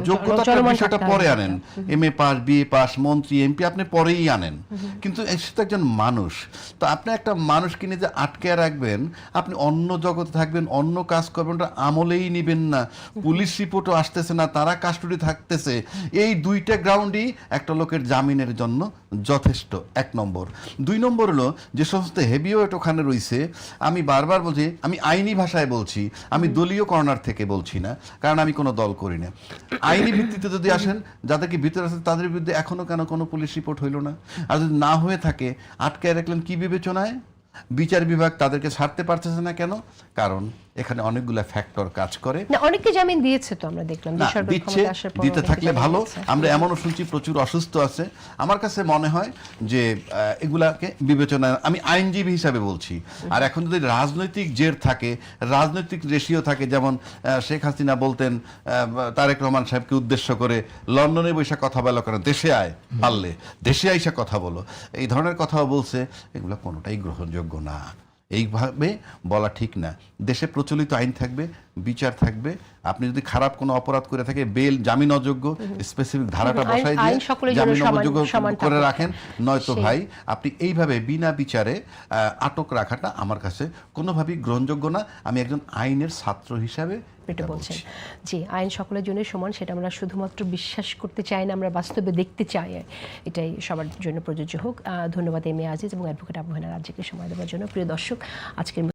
যোগ্যতার বিষয়টা পরে আনেন, MA পাস, BA পাস, মন্ত্রী, MP আপনি পরেই আনেন, কিন্তু সে তো একজন মানুষ। তো আপনি একটা মানুষকে নিয়ে যে আটকে রাখবেন, আপনি অন্য জগতে থাকবেন, অন্য কাজ করবেন, ওটা আমলেই নেবেন না, পুলিশ রিপোর্টও আসতেছে না, তারা কাস্টডি থাকতেছে, এই দুইটা গ্রাউন্ডই একটা লোকের জামিনের জন্য যথেষ্ট, 1 নম্বর। 2 নম্বর হলো যে সমস্ত হেভিওয়েট ওখানে রয়েছে, আমি বারবার বলছি, আমি আইনি ভাষায় বলছি, আমি দলীয় কর্নার থেকে বলছি না, কারণ আমি কোনো দল করি না। আইনি ভিত্তিতে যদি আসেন, যাদেরকে ভিতরে আছে তাদের বিরুদ্ধে এখনো কেন কোনো পুলিশ রিপোর্ট হইল না? আর যদি না হয়ে থাকে, আটকায় রাখলেন কি বিবেচনায়? বিচার বিভাগ তাদেরকে ছাড়তে পারতেছে না কেন? কারণ এখানে অনেকগুলা ফ্যাক্টর কাজ করে। না, অনেকে জামিন দিয়েছে তো আমরা দেখলাম যে না, সরকার দিচ্ছে, ক্ষমতায় আসার পর দিতে অনেকে থাকলে জামিন ভালো। দিয়েছে। আমরা এমনও শুনছি প্রচুর অসুস্থ আছে। আমার কাছে মনে হয় যে এগুলাকে বিবেচনায়, আমি আইনজীবী হিসাবে বলছি। আর এখন যদি রাজনৈতিক জের থাকে, রাজনৈতিক রেশিও থাকে, যেমন শেখ হাসিনা বলতেন তারেক রহমান সাহেবকে উদ্দেশ্য করে, লন্ডনে বসে কথা বলা কেন, দেশে আয়, পারলে দেশে আইসা কথা বলো, এই ধরনের কথাও বলছে। এগুলো কোনোটাই গ্রহণযোগ্য না, এইভাবে বলা ঠিক না। দেশে প্রচলিত আইন থাকবে, বিচার থাকবে। আপনি যদি খারাপ কোনো অপরাধ করে থাকে, বেল, জামিন অযোগ্য, স্পেসিফিক ধারাটা বসাই দিয়ে আইন সকলের জন্য জামিন সমান অযোগ্য সমান করে থাকুক। রাখেন। নয়তো সেই। ভাই আপনি এইভাবে বিনা বিচারে আটক রাখাটা আমার কাছে কোনোভাবেই গ্রহণযোগ্য না। আমি একজন আইনের ছাত্র হিসাবে এটা এটা বলছেন। বলছি। জি, আইন সকলের জন্য সমান, সেটা আমরা শুধুমাত্র বিশ্বাস করতে চাই না, আমরা বাস্তবে দেখতে চাই। এটাই সবার জন্য প্রযোজ্য হোক। ধন্যবাদ এম এ আজিজ এবং অ্যাডভোকেট আবু হেনা রাজ্যকে সময় দেওয়ার জন্য। প্রিয় দর্শক, আজকের